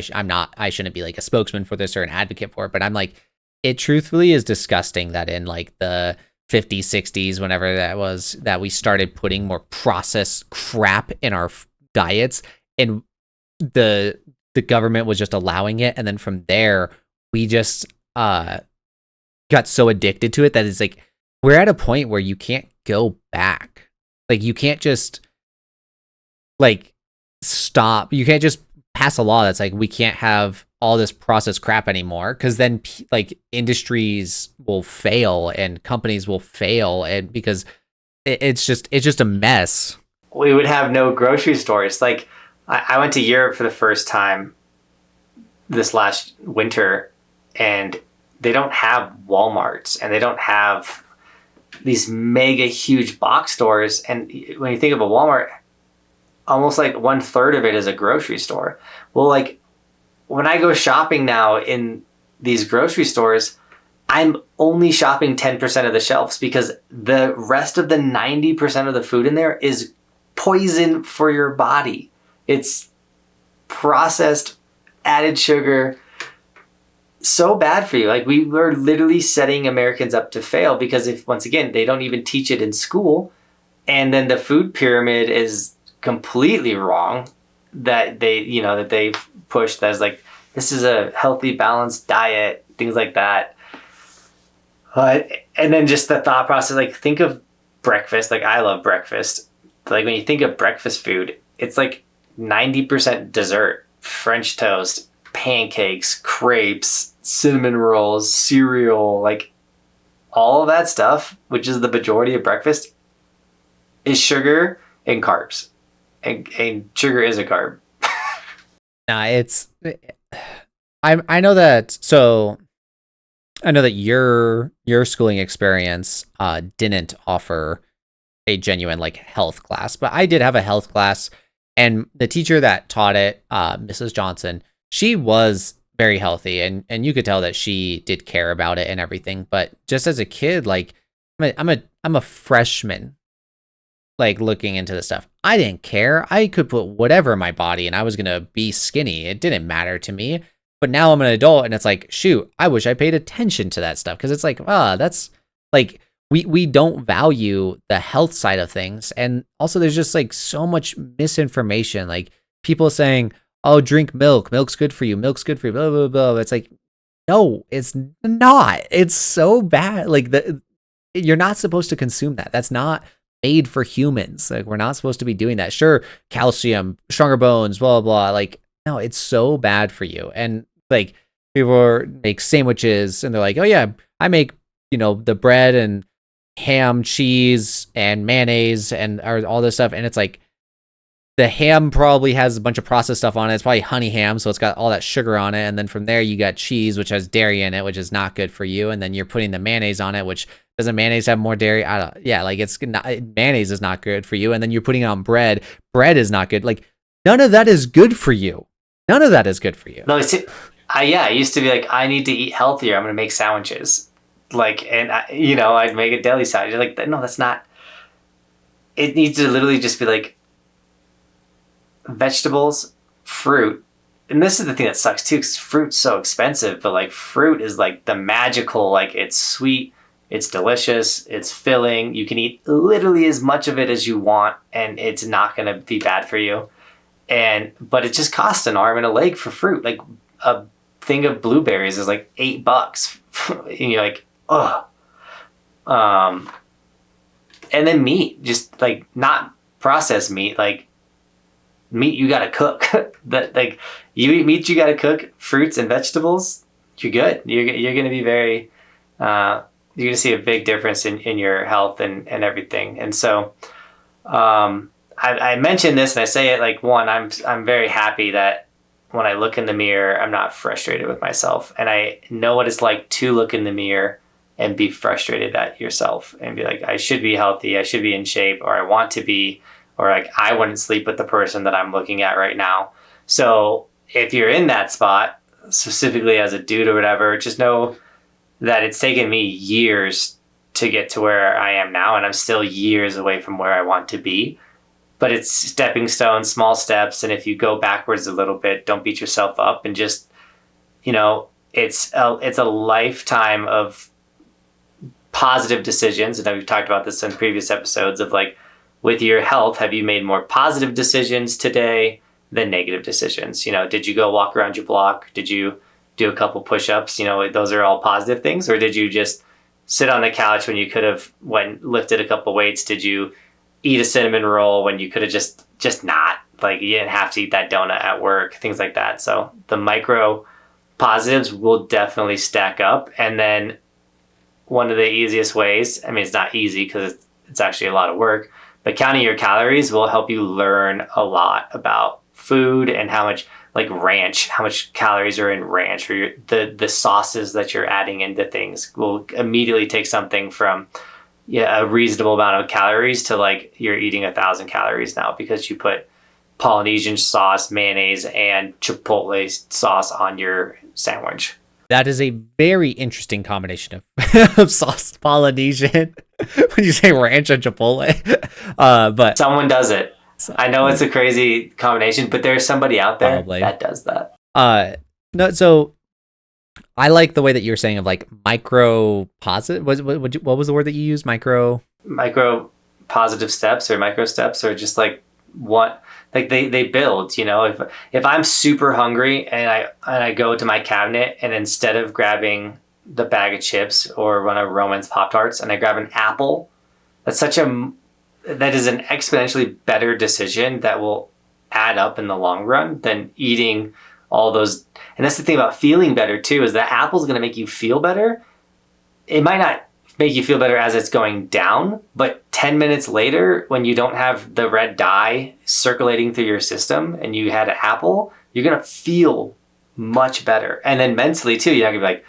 shouldn't be like a spokesman for this or an advocate for it, but I'm like, it truthfully is disgusting that in like the 50s, 60s, whenever that was, that we started putting more processed crap in our diets, and the government was just allowing it. And then from there, we just got so addicted to it that it's like, we're at a point where you can't go back. Like you can't just like stop. You can't just pass a law that's like, we can't have all this processed crap anymore, because then like industries will fail and companies will fail, and because it's just a mess. We would have no grocery stores. Like I went to Europe for the first time this last winter, and they don't have Walmarts, and they don't have these mega huge box stores. And when you think of a Walmart, almost like 1/3 of it is a grocery store. Well, like when I go shopping now in these grocery stores, I'm only shopping 10% of the shelves, because the rest of the 90% of the food in there is poison for your body. It's processed, added sugar, so bad for you. Like we were literally setting Americans up to fail, because if, once again, they don't even teach it in school, and then the food pyramid is completely wrong, that they've pushed as like, this is a healthy, balanced diet, things like that. And then just the thought process, like think of breakfast. Like I love breakfast. Like when you think of breakfast food, it's like 90% dessert, French toast, pancakes, crepes, cinnamon rolls, cereal, like all of that stuff, which is the majority of breakfast, is sugar and carbs. And sugar is a carb. I know that. So I know that your schooling experience didn't offer a genuine like health class, but I did have a health class, and the teacher that taught it, Mrs. Johnson, she was very healthy, and you could tell that she did care about it and everything. But just as a kid, like I'm a freshman, like looking into this stuff. I didn't care. I could put whatever in my body and I was gonna be skinny. It didn't matter to me. But now I'm an adult and it's like, shoot, I wish I paid attention to that stuff, because it's like, that's like we don't value the health side of things. And also there's just like so much misinformation, like people saying, oh, drink milk, milk's good for you, milk's good for you, blah blah blah. It's like, no, it's not. It's so bad. Like you're not supposed to consume that. That's not made for humans. Like we're not supposed to be doing that. Sure, calcium, stronger bones, blah blah blah. Like no, it's so bad for you. And like people make sandwiches and they're like, oh yeah, I make, the bread and ham, cheese, and mayonnaise and all this stuff. And it's like the ham probably has a bunch of processed stuff on it. It's probably honey ham, so it's got all that sugar on it. And then from there you got cheese, which has dairy in it, which is not good for you. And then you're putting the mayonnaise on it, which doesn't mayonnaise have more dairy? Like it's not, mayonnaise is not good for you. And then you're putting it on bread. Bread is not good. Like none of that is good for you. None of that is good for you. No, I used to be like, I need to eat healthier. I'm going to make sandwiches. Like, and I'd make a deli sandwich. You're like, no, that's not. It needs to literally just be like vegetables, fruit. And this is the thing that sucks too, because fruit's so expensive, but like fruit is like the magical, like it's sweet, it's delicious, it's filling. You can eat literally as much of it as you want and it's not going to be bad for you. But it just costs an arm and a leg for fruit. Like a thing of blueberries is like $8. And you're like, ugh. And then meat, just like not processed meat, like meat you gotta cook. That like you eat meat you gotta cook, fruits and vegetables, you're good. You're gonna be very you're gonna see a big difference in your health and everything. And so I mentioned this and I say it like, one, I'm very happy that when I look in the mirror, I'm not frustrated with myself. And I know what it's like to look in the mirror and be frustrated at yourself and be like, I should be healthy, I should be in shape, or I want to be, or like I wouldn't sleep with the person that I'm looking at right now. So if you're in that spot, specifically as a dude or whatever, just know that it's taken me years to get to where I am now, and I'm still years away from where I want to be. But it's stepping stones, small steps, and if you go backwards a little bit, don't beat yourself up, and just, it's a lifetime of positive decisions. And we've talked about this in previous episodes of like, with your health, have you made more positive decisions today than negative decisions? Did you go walk around your block? Did you do a couple push-ups? Those are all positive things. Or did you just sit on the couch when you could have lifted a couple weights? Did you eat a cinnamon roll when you could have just not? Like, you didn't have to eat that donut at work, things like that. So the micro positives will definitely stack up. And then one of the easiest ways, I mean, it's not easy because it's actually a lot of work, but counting your calories will help you learn a lot about food and how much, like ranch, how much calories are in ranch, or the sauces that you're adding into things will immediately take something from a reasonable amount of calories to like you're eating 1,000 calories now because you put Polynesian sauce, mayonnaise, and Chipotle sauce on your sandwich. That is a very interesting combination of sauce, Polynesian. When you say ranch and Chipotle, but someone does it. I know it's a crazy combination, but there's somebody out there probably that does that. No, so I like the way that you're saying of like micro positive. What was the word that you used? Micro Positive steps or micro steps, or just like what, like they build. If I'm super hungry and I go to my cabinet and instead of grabbing the bag of chips or one of Roman's Pop-Tarts and I grab an apple, that is an exponentially better decision that will add up in the long run than eating all those. And that's the thing about feeling better too, is that apple's going to make you feel better. It might not make you feel better as it's going down, but 10 minutes later, when you don't have the red dye circulating through your system and you had an apple, you're going to feel much better. And then mentally too, you're not going to be like,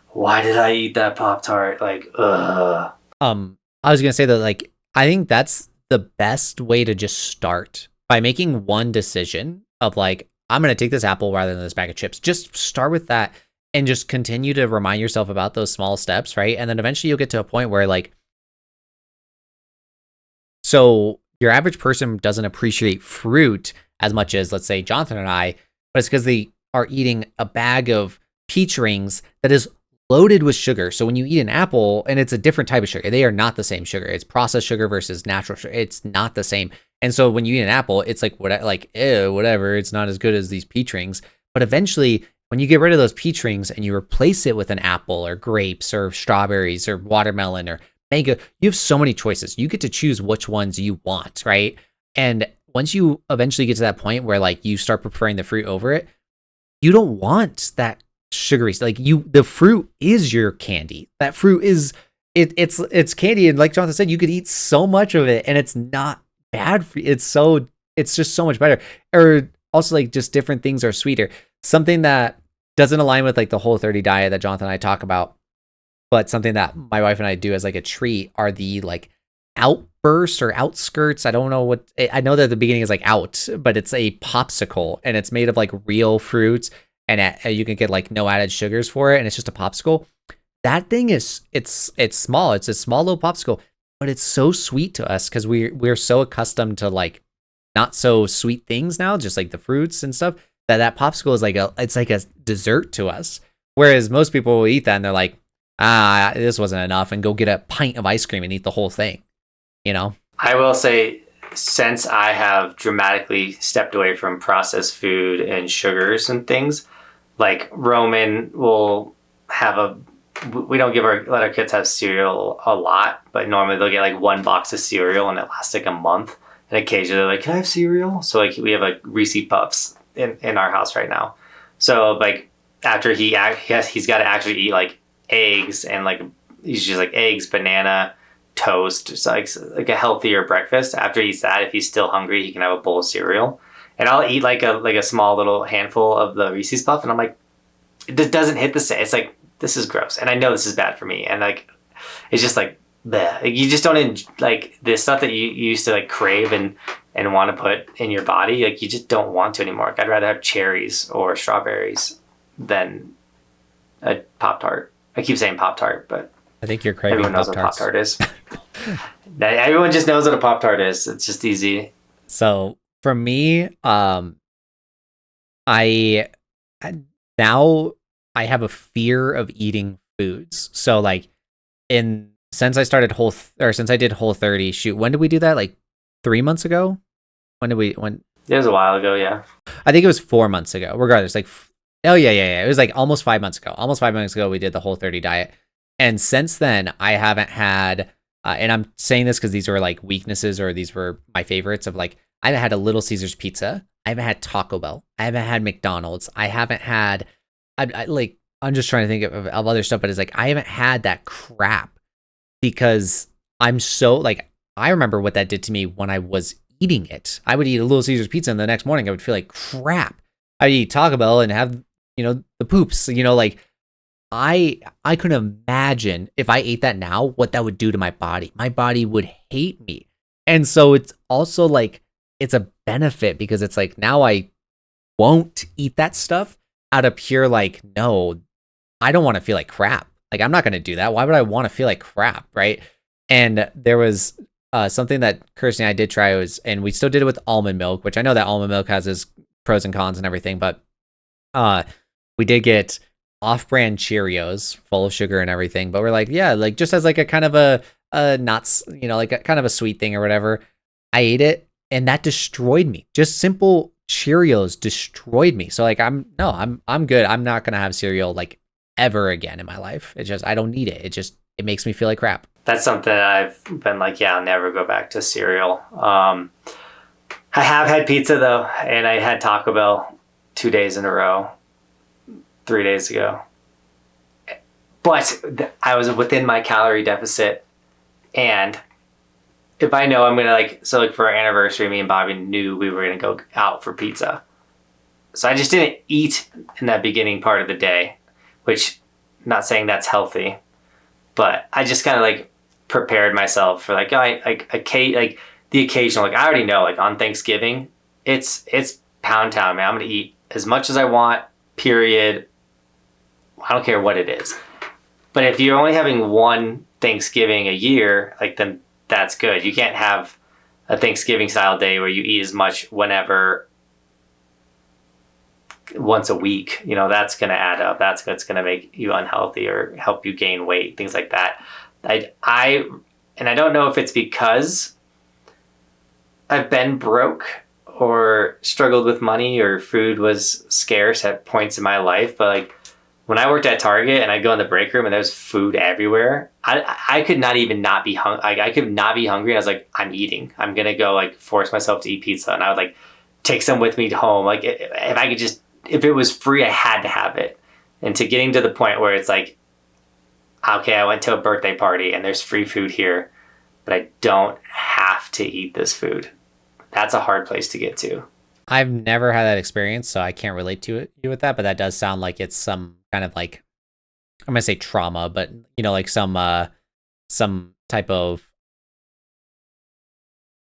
why did I eat that Pop-Tart? Like, ugh. I was going to say that, like, I think that's the best way to just start by making one decision of like, I'm going to take this apple rather than this bag of chips. Just start with that and just continue to remind yourself about those small steps, right? And then eventually you'll get to a point where like, so your average person doesn't appreciate fruit as much as, let's say, Johnathan and I, but it's because they are eating a bag of peach rings that is loaded with sugar. So when you eat an apple, and it's a different type of sugar, they are not the same sugar. It's processed sugar versus natural sugar. It's not the same. And so when you eat an apple, it's like whatever. It's not as good as these peach rings. But eventually, when you get rid of those peach rings and you replace it with an apple or grapes or strawberries or watermelon or mango, you have so many choices. You get to choose which ones you want, right? And once you eventually get to that point where like you start preferring the fruit over it, you don't want that sugary, like the fruit is your candy. That fruit is it's candy, and like Johnathan said, you could eat so much of it and it's not bad for you. It's just so much better. Or also like just different things are sweeter. Something that doesn't align with like the Whole30 diet that Johnathan and I talk about, but something that my wife and I do as like a treat are the like outbursts or outskirts. I don't know what, I know that the beginning is like out, but it's a popsicle and it's made of like real fruits, and you can get like no added sugars for it, and it's just a popsicle. That thing is, it's small. It's a small little popsicle, but it's so sweet to us because we're so accustomed to like not so sweet things now, just like the fruits and stuff, that popsicle is like it's like a dessert to us. Whereas most people will eat that and they're like, this wasn't enough, and go get a pint of ice cream and eat the whole thing, you know? I will say, since I have dramatically stepped away from processed food and sugars and things, like Roman will have we don't let our kids have cereal a lot, but normally they'll get like one box of cereal and it lasts like a month. And occasionally they're like, can I have cereal? So like we have like Reese Puffs in our house right now. So like after he's got to actually eat like eggs, and like he's just like eggs, banana, toast. So like a healthier breakfast. After he eats that, if he's still hungry, he can have a bowl of cereal. And I'll eat like a small little handful of the Reese's Puff, and I'm like, it doesn't hit the same. It's like, this is gross, and I know this is bad for me, and like it's just like bleh. Like, you just don't like the stuff that you used to like crave and want to put in your body. Like you just don't want to anymore. Like, I'd rather have cherries or strawberries than a Pop-Tart. I keep saying Pop-Tart, but I think you're craving everyone knows Pop-Tarts. what Pop-Tart is. Everyone just knows what a Pop-Tart is. It's just easy. So for me, I now I have a fear of eating foods. So like since I started since I did Whole30, shoot, when did we do that? Like 3 months ago? When it was a while ago, yeah. I think it was 4 months ago. Regardless, like, oh yeah. It was like almost 5 months ago. Almost 5 months ago, we did the Whole30 diet. And since then, I haven't had, and I'm saying this because these were like weaknesses, or these were my favorites of like, I haven't had a Little Caesars pizza. I haven't had Taco Bell. I haven't had McDonald's. I haven't had, I'm just trying to think of other stuff, but it's like, I haven't had that crap because I'm so like, I remember what that did to me when I was eating it. I would eat a Little Caesars pizza, and the next morning I would feel like crap. I'd eat Taco Bell and have, the poops, like I couldn't imagine if I ate that now, what that would do to my body. My body would hate me. And so it's also like, it's a benefit because it's like, now I won't eat that stuff out of pure, like, no, I don't want to feel like crap. Like, I'm not going to do that. Why would I want to feel like crap? Right. And there was something that Kirsty and I did try and we still did it with almond milk, which I know that almond milk has its pros and cons and everything, but we did get off-brand Cheerios full of sugar and everything, but we're like, yeah, like just as like a kind of a not, like a kind of a sweet thing or whatever. I ate it and that destroyed me. Just simple Cheerios destroyed me. So like, I'm good. I'm not going to have cereal like ever again in my life. It's just, I don't need it. It makes me feel like crap. That's something I've been like, yeah, I'll never go back to cereal. I have had pizza though, and I had Taco Bell 2 days in a row, 3 days ago. But I was within my calorie deficit, and if I know I'm gonna so for our anniversary, me and Bobby knew we were gonna go out for pizza. So I just didn't eat in that beginning part of the day, which I'm not saying that's healthy, but I just kind of like prepared myself for like the occasional, like I already know, like on Thanksgiving, it's pound town, man. I'm gonna eat as much as I want, period. I don't care what it is. But if you're only having one Thanksgiving a year, like then that's good. You can't have a Thanksgiving style day where you eat as much whenever once a week. You know, that's going to add up. That's going to make you unhealthy or help you gain weight, things like that. I don't know if it's because I've been broke or struggled with money or food was scarce at points in my life, but like when I worked at Target and I'd go in the break room and there's food everywhere, I could not even not be hungry. I could not be hungry. I was like, I'm eating. I'm going to go like force myself to eat pizza. And I would like take some with me home. Like if I could just, if it was free, I had to have it. And to getting to the point where it's like, okay, I went to a birthday party and there's free food here, but I don't have to eat this food. That's a hard place to get to. I've never had that experience, so I can't relate to you with that, but that does sound like it's some kind of like, I'm going to say trauma, but you know, like some type of,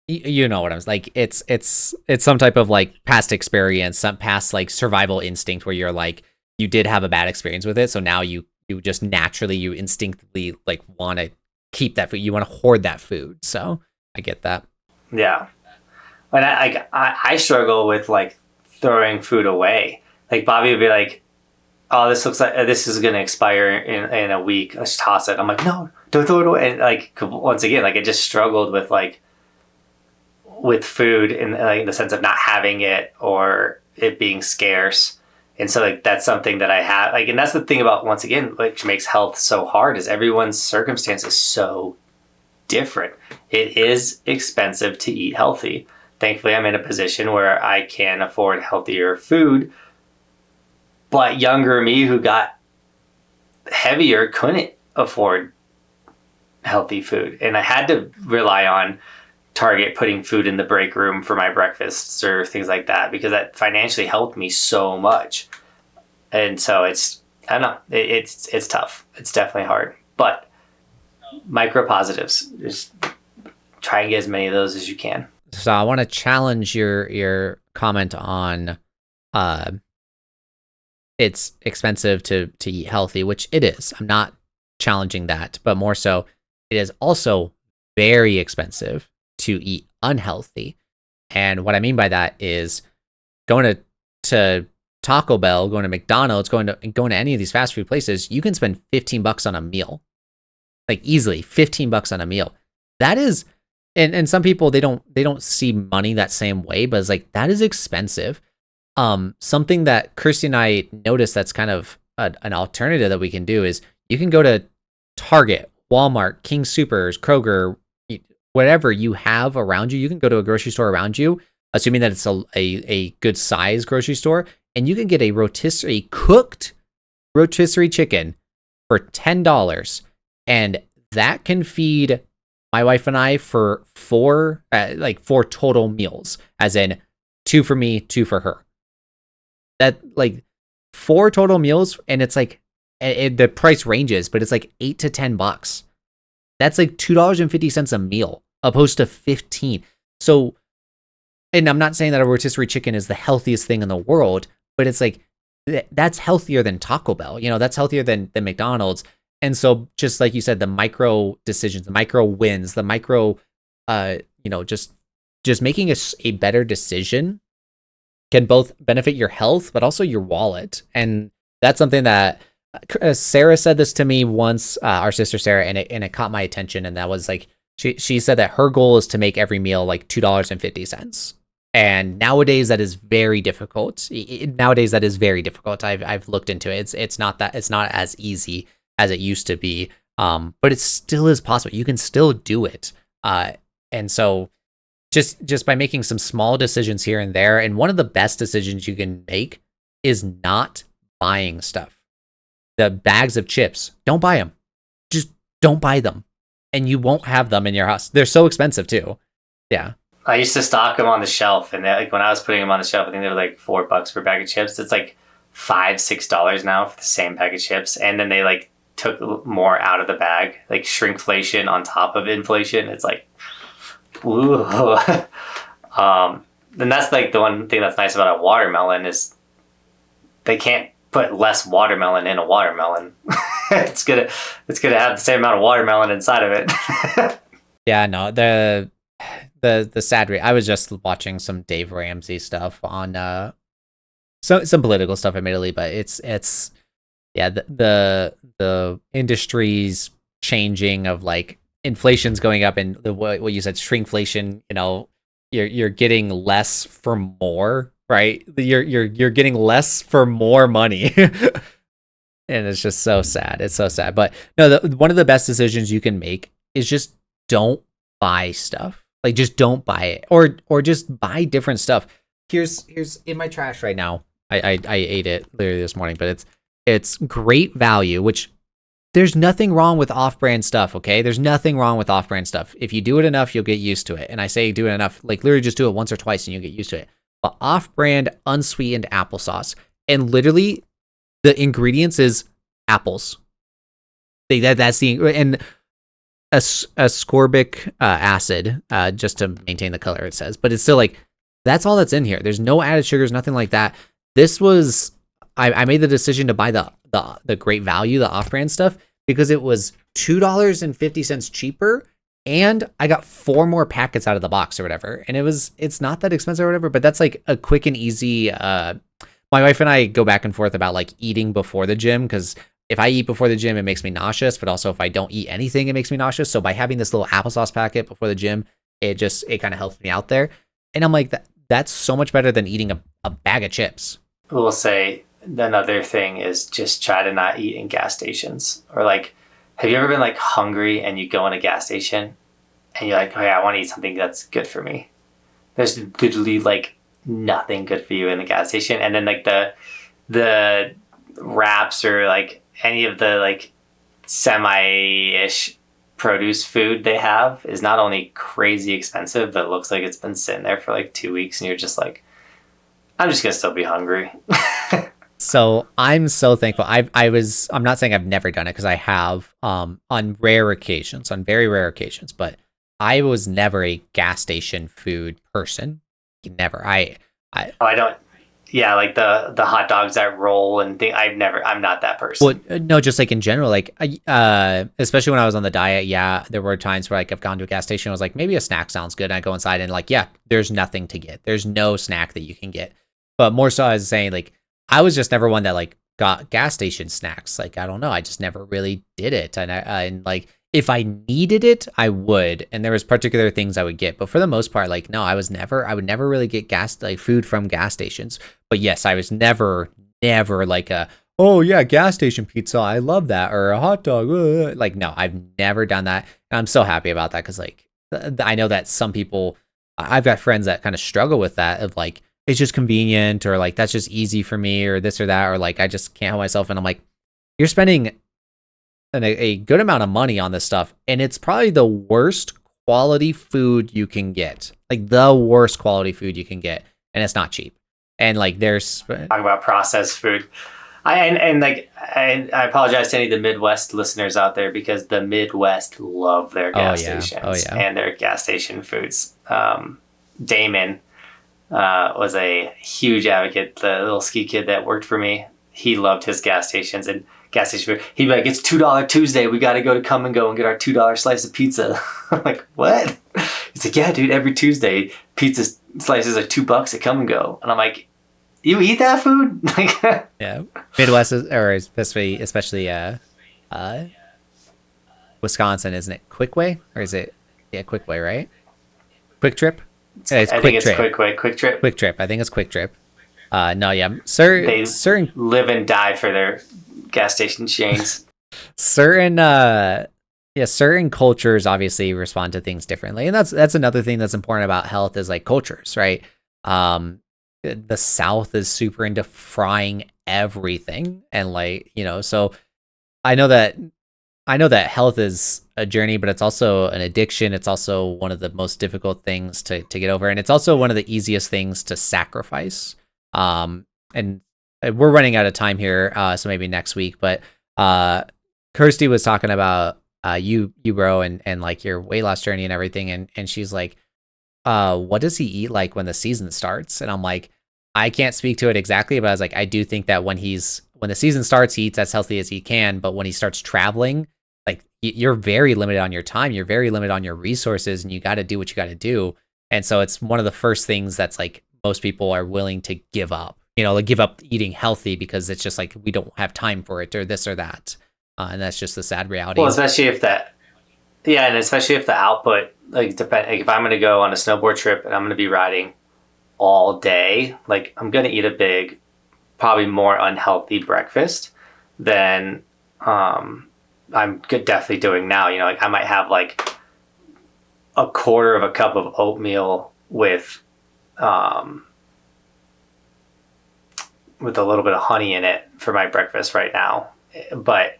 you know what I'm like, it's some type of like past experience, some past like survival instinct where you're like, you did have a bad experience with it. So now you just naturally, you instinctively like want to keep that food. You want to hoard that food. So I get that. Yeah. And I struggle with like throwing food away. Like Bobby would be like, oh, this looks like this is going to expire in a week. Let's toss it. I'm like, no, don't throw it away. And like, once again, like I just struggled with like, with food in like the sense of not having it or it being scarce. And so like, that's something that I have like, and that's the thing about, once again, which makes health so hard is everyone's circumstance is so different. It is expensive to eat healthy. Thankfully, I'm in a position where I can afford healthier food, but younger me who got heavier couldn't afford healthy food. And I had to rely on Target putting food in the break room for my breakfasts or things like that, because that financially helped me so much. And so it's, I don't know, it's tough. It's definitely hard, but micro positives, just try and get as many of those as you can. So I want to challenge your comment on it's expensive to eat healthy, which it is. I'm not challenging that, but more so it is also very expensive to eat unhealthy. And what I mean by that is going to Taco Bell, going to McDonald's, going to any of these fast food places, you can spend $15 on a meal. Like easily $15 on a meal. That is, and some people they don't see money that same way, but it's like that is expensive. Something that Kirsty and I noticed that's kind of an alternative that we can do is you can go to Target, Walmart, King Soopers, Kroger, whatever you have around you. You can go to a grocery store around you, assuming that it's a good size grocery store, and you can get a cooked rotisserie chicken for $10, and that can feed my wife and I for four total meals, as in 2 for me, 2 for her. That like 4 total meals, and it's like the price ranges, but it's like $8 to $10. That's like $2.50 a meal, opposed to 15. So, and I'm not saying that a rotisserie chicken is the healthiest thing in the world, but it's like that's healthier than Taco Bell. You know, that's healthier than McDonald's. And so, just like you said, the micro decisions, the micro wins, the micro, just making a better decision can both benefit your health, but also your wallet. And that's something that Sarah said this to me once, our sister Sarah, and it caught my attention. And that was like, she said that her goal is to make every meal like $2.50. And nowadays that is very difficult. I've looked into it. It's not as easy as it used to be. But it still is possible. You can still do it. And so just by making some small decisions here and there, and one of the best decisions you can make is not buying stuff. The bags of chips, don't buy them. Just don't buy them. And you won't have them in your house. They're so expensive too. Yeah. I used to stock them on the shelf, and like when I was putting them on the shelf, I think they were like $4 per bag of chips. It's like $5-6 now for the same bag of chips, and then they like took more out of the bag, like shrinkflation on top of inflation. It's like Ooh. And that's like the one thing that's nice about a watermelon is they can't put less watermelon in a watermelon. it's gonna have the same amount of watermelon inside of it. Yeah, no, the sad I was just watching some Dave Ramsey stuff on some political stuff admittedly, but it's yeah, the industry's changing of like inflation's going up and what you said shrinkflation, you're getting less for more, right? You're getting less for more money. And it's just so sad. It's so sad. But no, one of the best decisions you can make is just don't buy stuff. Like just don't buy it, or just buy different stuff. Here's in my trash right now. I ate it literally this morning, but it's great value. Which there's nothing wrong with off-brand stuff. Okay, there's nothing wrong with off-brand stuff. If you do it enough, you'll get used to it. And I say do it enough, like literally just do it once or twice, and you'll get used to it. But off-brand unsweetened applesauce, and literally the ingredients is apples. That's the and ascorbic acid, just to maintain the color, it says, but it's still like that's all that's in here. There's no added sugars, nothing like that. This was I made the decision to buy the great value, the off-brand stuff, because it was $2.50 cheaper, and I got 4 more packets out of the box or whatever, and it's not that expensive or whatever, but that's like a quick and easy. My wife and I go back and forth about like eating before the gym, because if I eat before the gym, it makes me nauseous, but also if I don't eat anything, it makes me nauseous. So by having this little applesauce packet before the gym, it kind of helps me out there. And I'm like, that's so much better than eating a bag of chips. We'll say another thing is just try to not eat in gas stations. Or like, have you ever been like hungry and you go in a gas station and you're like, oh yeah, I want to eat something that's good for me. There's literally like nothing good for you in the gas station. And then like the wraps or like any of the like semi-ish produce food they have is not only crazy expensive, but it looks like it's been sitting there for like 2 weeks and you're just like, I'm just gonna still be hungry. So I'm so thankful. I'm not saying I've never done it, because I have on very rare occasions, but I was never a gas station food person. Never. I don't. Yeah, like the hot dogs that roll and thing. I'm not that person. Well, no, just like in general, like especially when I was on the diet. Yeah, there were times where like I've gone to a gas station. I was like, maybe a snack sounds good. And I go inside and like, yeah, there's nothing to get. There's no snack that you can get. But more so, I was saying like I was just never one that like got gas station snacks. Like I don't know, I just never really did it. And like if I needed it, I would. And there was particular things I would get. But for the most part, like no, I would never really get food from gas stations. But yes, I was never like oh yeah, gas station pizza, I love that, or a hot dog. Like no, I've never done that. And I'm so happy about that, because like I know that some people, I've got friends that kind of struggle with that, of like it's just convenient, or like that's just easy for me, or this or that, or like I just can't help myself. And I'm like, you're spending a good amount of money on this stuff, and it's probably the worst quality food you can get, like the worst quality food you can get, and it's not cheap. And like there's talk about processed food. I apologize to any of the Midwest listeners out there, because the Midwest love their gas stations and their gas station foods. Damon was a huge advocate. The little ski kid that worked for me, he loved his gas stations and gas station food. He'd be like, it's $2 Tuesday. We got to go to Come and Go and get our $2 slice of pizza. I'm like, what? He's like, yeah, dude, every Tuesday pizza slices are $2 at Come and Go. And I'm like, you eat that food? Yeah, Midwest or especially Wisconsin, isn't it? Quickway, or is it Quickway, right? Quick Trip. I think it's Quickway. Quick Trip. Quick Trip. I think it's Quick Trip. No, yeah, certain live and die for their gas station chains. certain cultures obviously respond to things differently, and that's another thing that's important about health, is like cultures, right? The South is super into frying everything, and like so I know that health is a journey, but it's also an addiction. It's also one of the most difficult things to get over, and it's also one of the easiest things to sacrifice. And we're running out of time here, so maybe next week. But Kirsty was talking about you bro, and like your weight loss journey and everything, and she's like, what does he eat like when the season starts? And I'm like, I can't speak to it exactly, but I was like, I do think that when the season starts, he eats as healthy as he can. But when he starts traveling, like you're very limited on your time, you're very limited on your resources, and you got to do what you got to do. And so it's one of the first things that's like most people are willing to give up, like give up eating healthy because it's just like we don't have time for it or this or that. And that's just the sad reality. Well, especially if the output, like if I'm going to go on a snowboard trip and I'm going to be riding all day, like I'm going to eat a big, probably more unhealthy breakfast than I'm definitely doing now. Like I might have like a quarter of a cup of oatmeal with a little bit of honey in it for my breakfast right now. But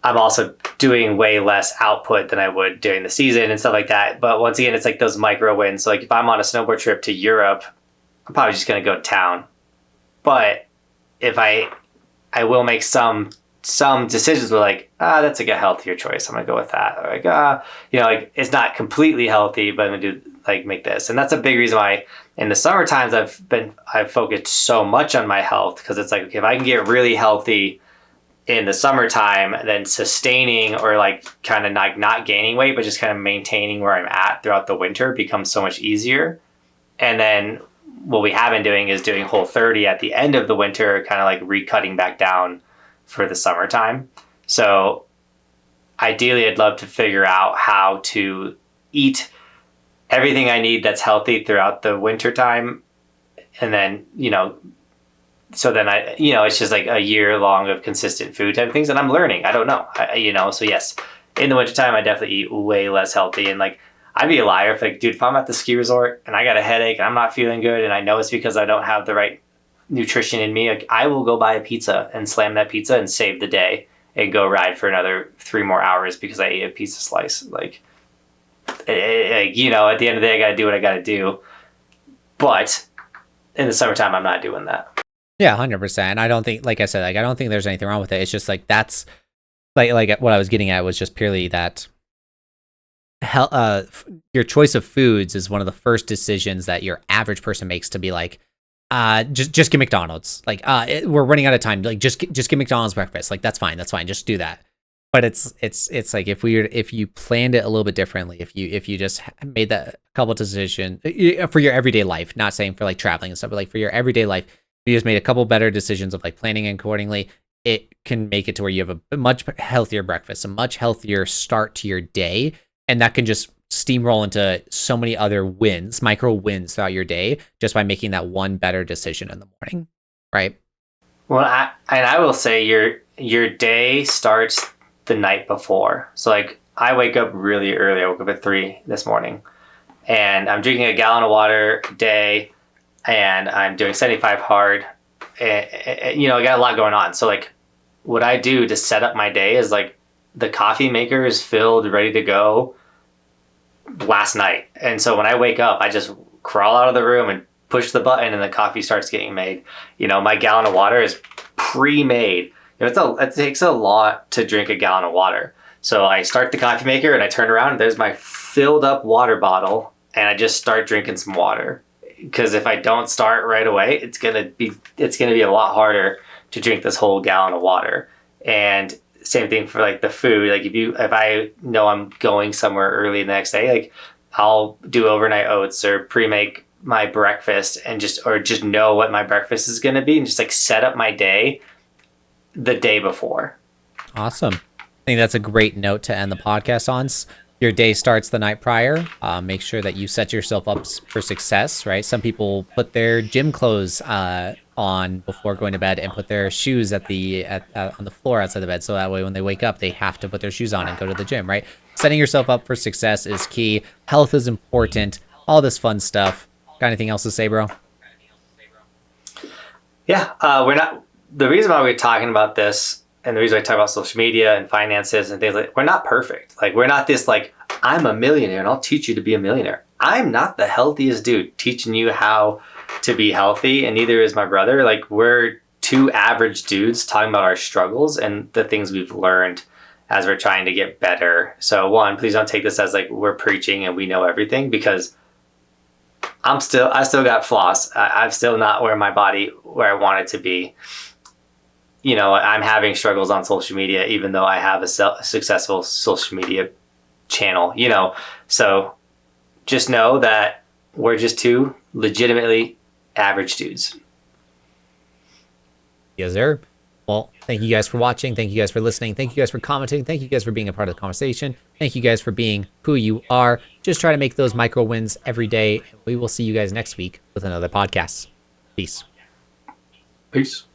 I'm also doing way less output than I would during the season and stuff like that. But once again, it's like those micro wins. So like if I'm on a snowboard trip to Europe, I'm probably just going to go to town. But if I will make some decisions where like, that's like a healthier choice. I'm going to go with that. Or like, like it's not completely healthy, but I'm going to do like make this. And that's a big reason why in the summer times I've focused so much on my health, because it's like, okay, if I can get really healthy in the summertime, then sustaining or like kind of not gaining weight, but just kind of maintaining where I'm at throughout the winter becomes so much easier. And then what we have been doing is doing Whole30 at the end of the winter, kind of like recutting back down for the summertime. So ideally, I'd love to figure out how to eat everything I need that's healthy throughout the winter time. And then, so then it's just like a year long of consistent food type of things. And I'm learning. I don't know. So yes, in the wintertime, I definitely eat way less healthy. And like, I'd be a liar if like, dude, if I'm at the ski resort and I got a headache and I'm not feeling good and I know it's because I don't have the right nutrition in me, like I will go buy a pizza and slam that pizza and save the day and go ride for another 3 more hours because I ate a pizza slice. Like, at the end of the day, I got to do what I got to do. But in the summertime, I'm not doing that. Yeah, 100%. I don't think, like I said, like I don't think there's anything wrong with it. It's just like that's like what I was getting at was just purely that your choice of foods is one of the first decisions that your average person makes to be like, just get McDonald's. Like, we're running out of time. Like, just get McDonald's breakfast. Like, that's fine. Just do that. But it's like if you planned it a little bit differently, if you just made that couple decisions for your everyday life, not saying for like traveling and stuff, but like for your everyday life, you just made a couple better decisions of like planning accordingly, it can make it to where you have a much healthier breakfast, a much healthier start to your day. And that can just steamroll into so many other wins, micro wins throughout your day, just by making that one better decision in the morning, right? Well, I will say your day starts the night before. So like I wake up really early. I woke up at 3 this morning, and I'm drinking a gallon of water a day, and I'm doing 75 hard. I got a lot going on. So like what I do to set up my day is like the coffee maker is filled, ready to go last night. And so when I wake up, I just crawl out of the room and push the button and the coffee starts getting made. My gallon of water is pre-made. It takes a lot to drink a gallon of water. So I start the coffee maker and I turn around and there's my filled up water bottle and I just start drinking some water. Because if I don't start right away, it's gonna be a lot harder to drink this whole gallon of water. And same thing for like the food. Like if I know I'm going somewhere early the next day, like I'll do overnight oats or pre-make my breakfast and just know what my breakfast is going to be and just like set up my day the day before. Awesome. I think that's a great note to end the podcast on. Your day starts the night prior. Make sure that you set yourself up for success, right? Some people put their gym clothes on before going to bed and put their shoes on the floor outside the bed, so that way when they wake up they have to put their shoes on and go to the gym, right? Setting yourself up for success is key. Health is important. All this fun stuff. Got anything else to say, bro? Yeah, the reason why we're talking about this and the reason I talk about social media and finances and things like, we're not perfect. Like we're not this like, I'm a millionaire and I'll teach you to be a millionaire. I'm not the healthiest dude teaching you how to be healthy, and neither is my brother. Like we're 2 average dudes talking about our struggles and the things we've learned as we're trying to get better. So one, please don't take this as like we're preaching and we know everything, because I still got flaws. I'm still not where I want it to be. You know, I'm having struggles on social media, even though I have a successful social media channel, you know. So just know that we're just two legitimately average dudes. Yes, sir. Well, thank you guys for watching. Thank you guys for listening. Thank you guys for commenting. Thank you guys for being a part of the conversation. Thank you guys for being who you are. Just try to make those micro wins every day. We will see you guys next week with another podcast. Peace. Peace.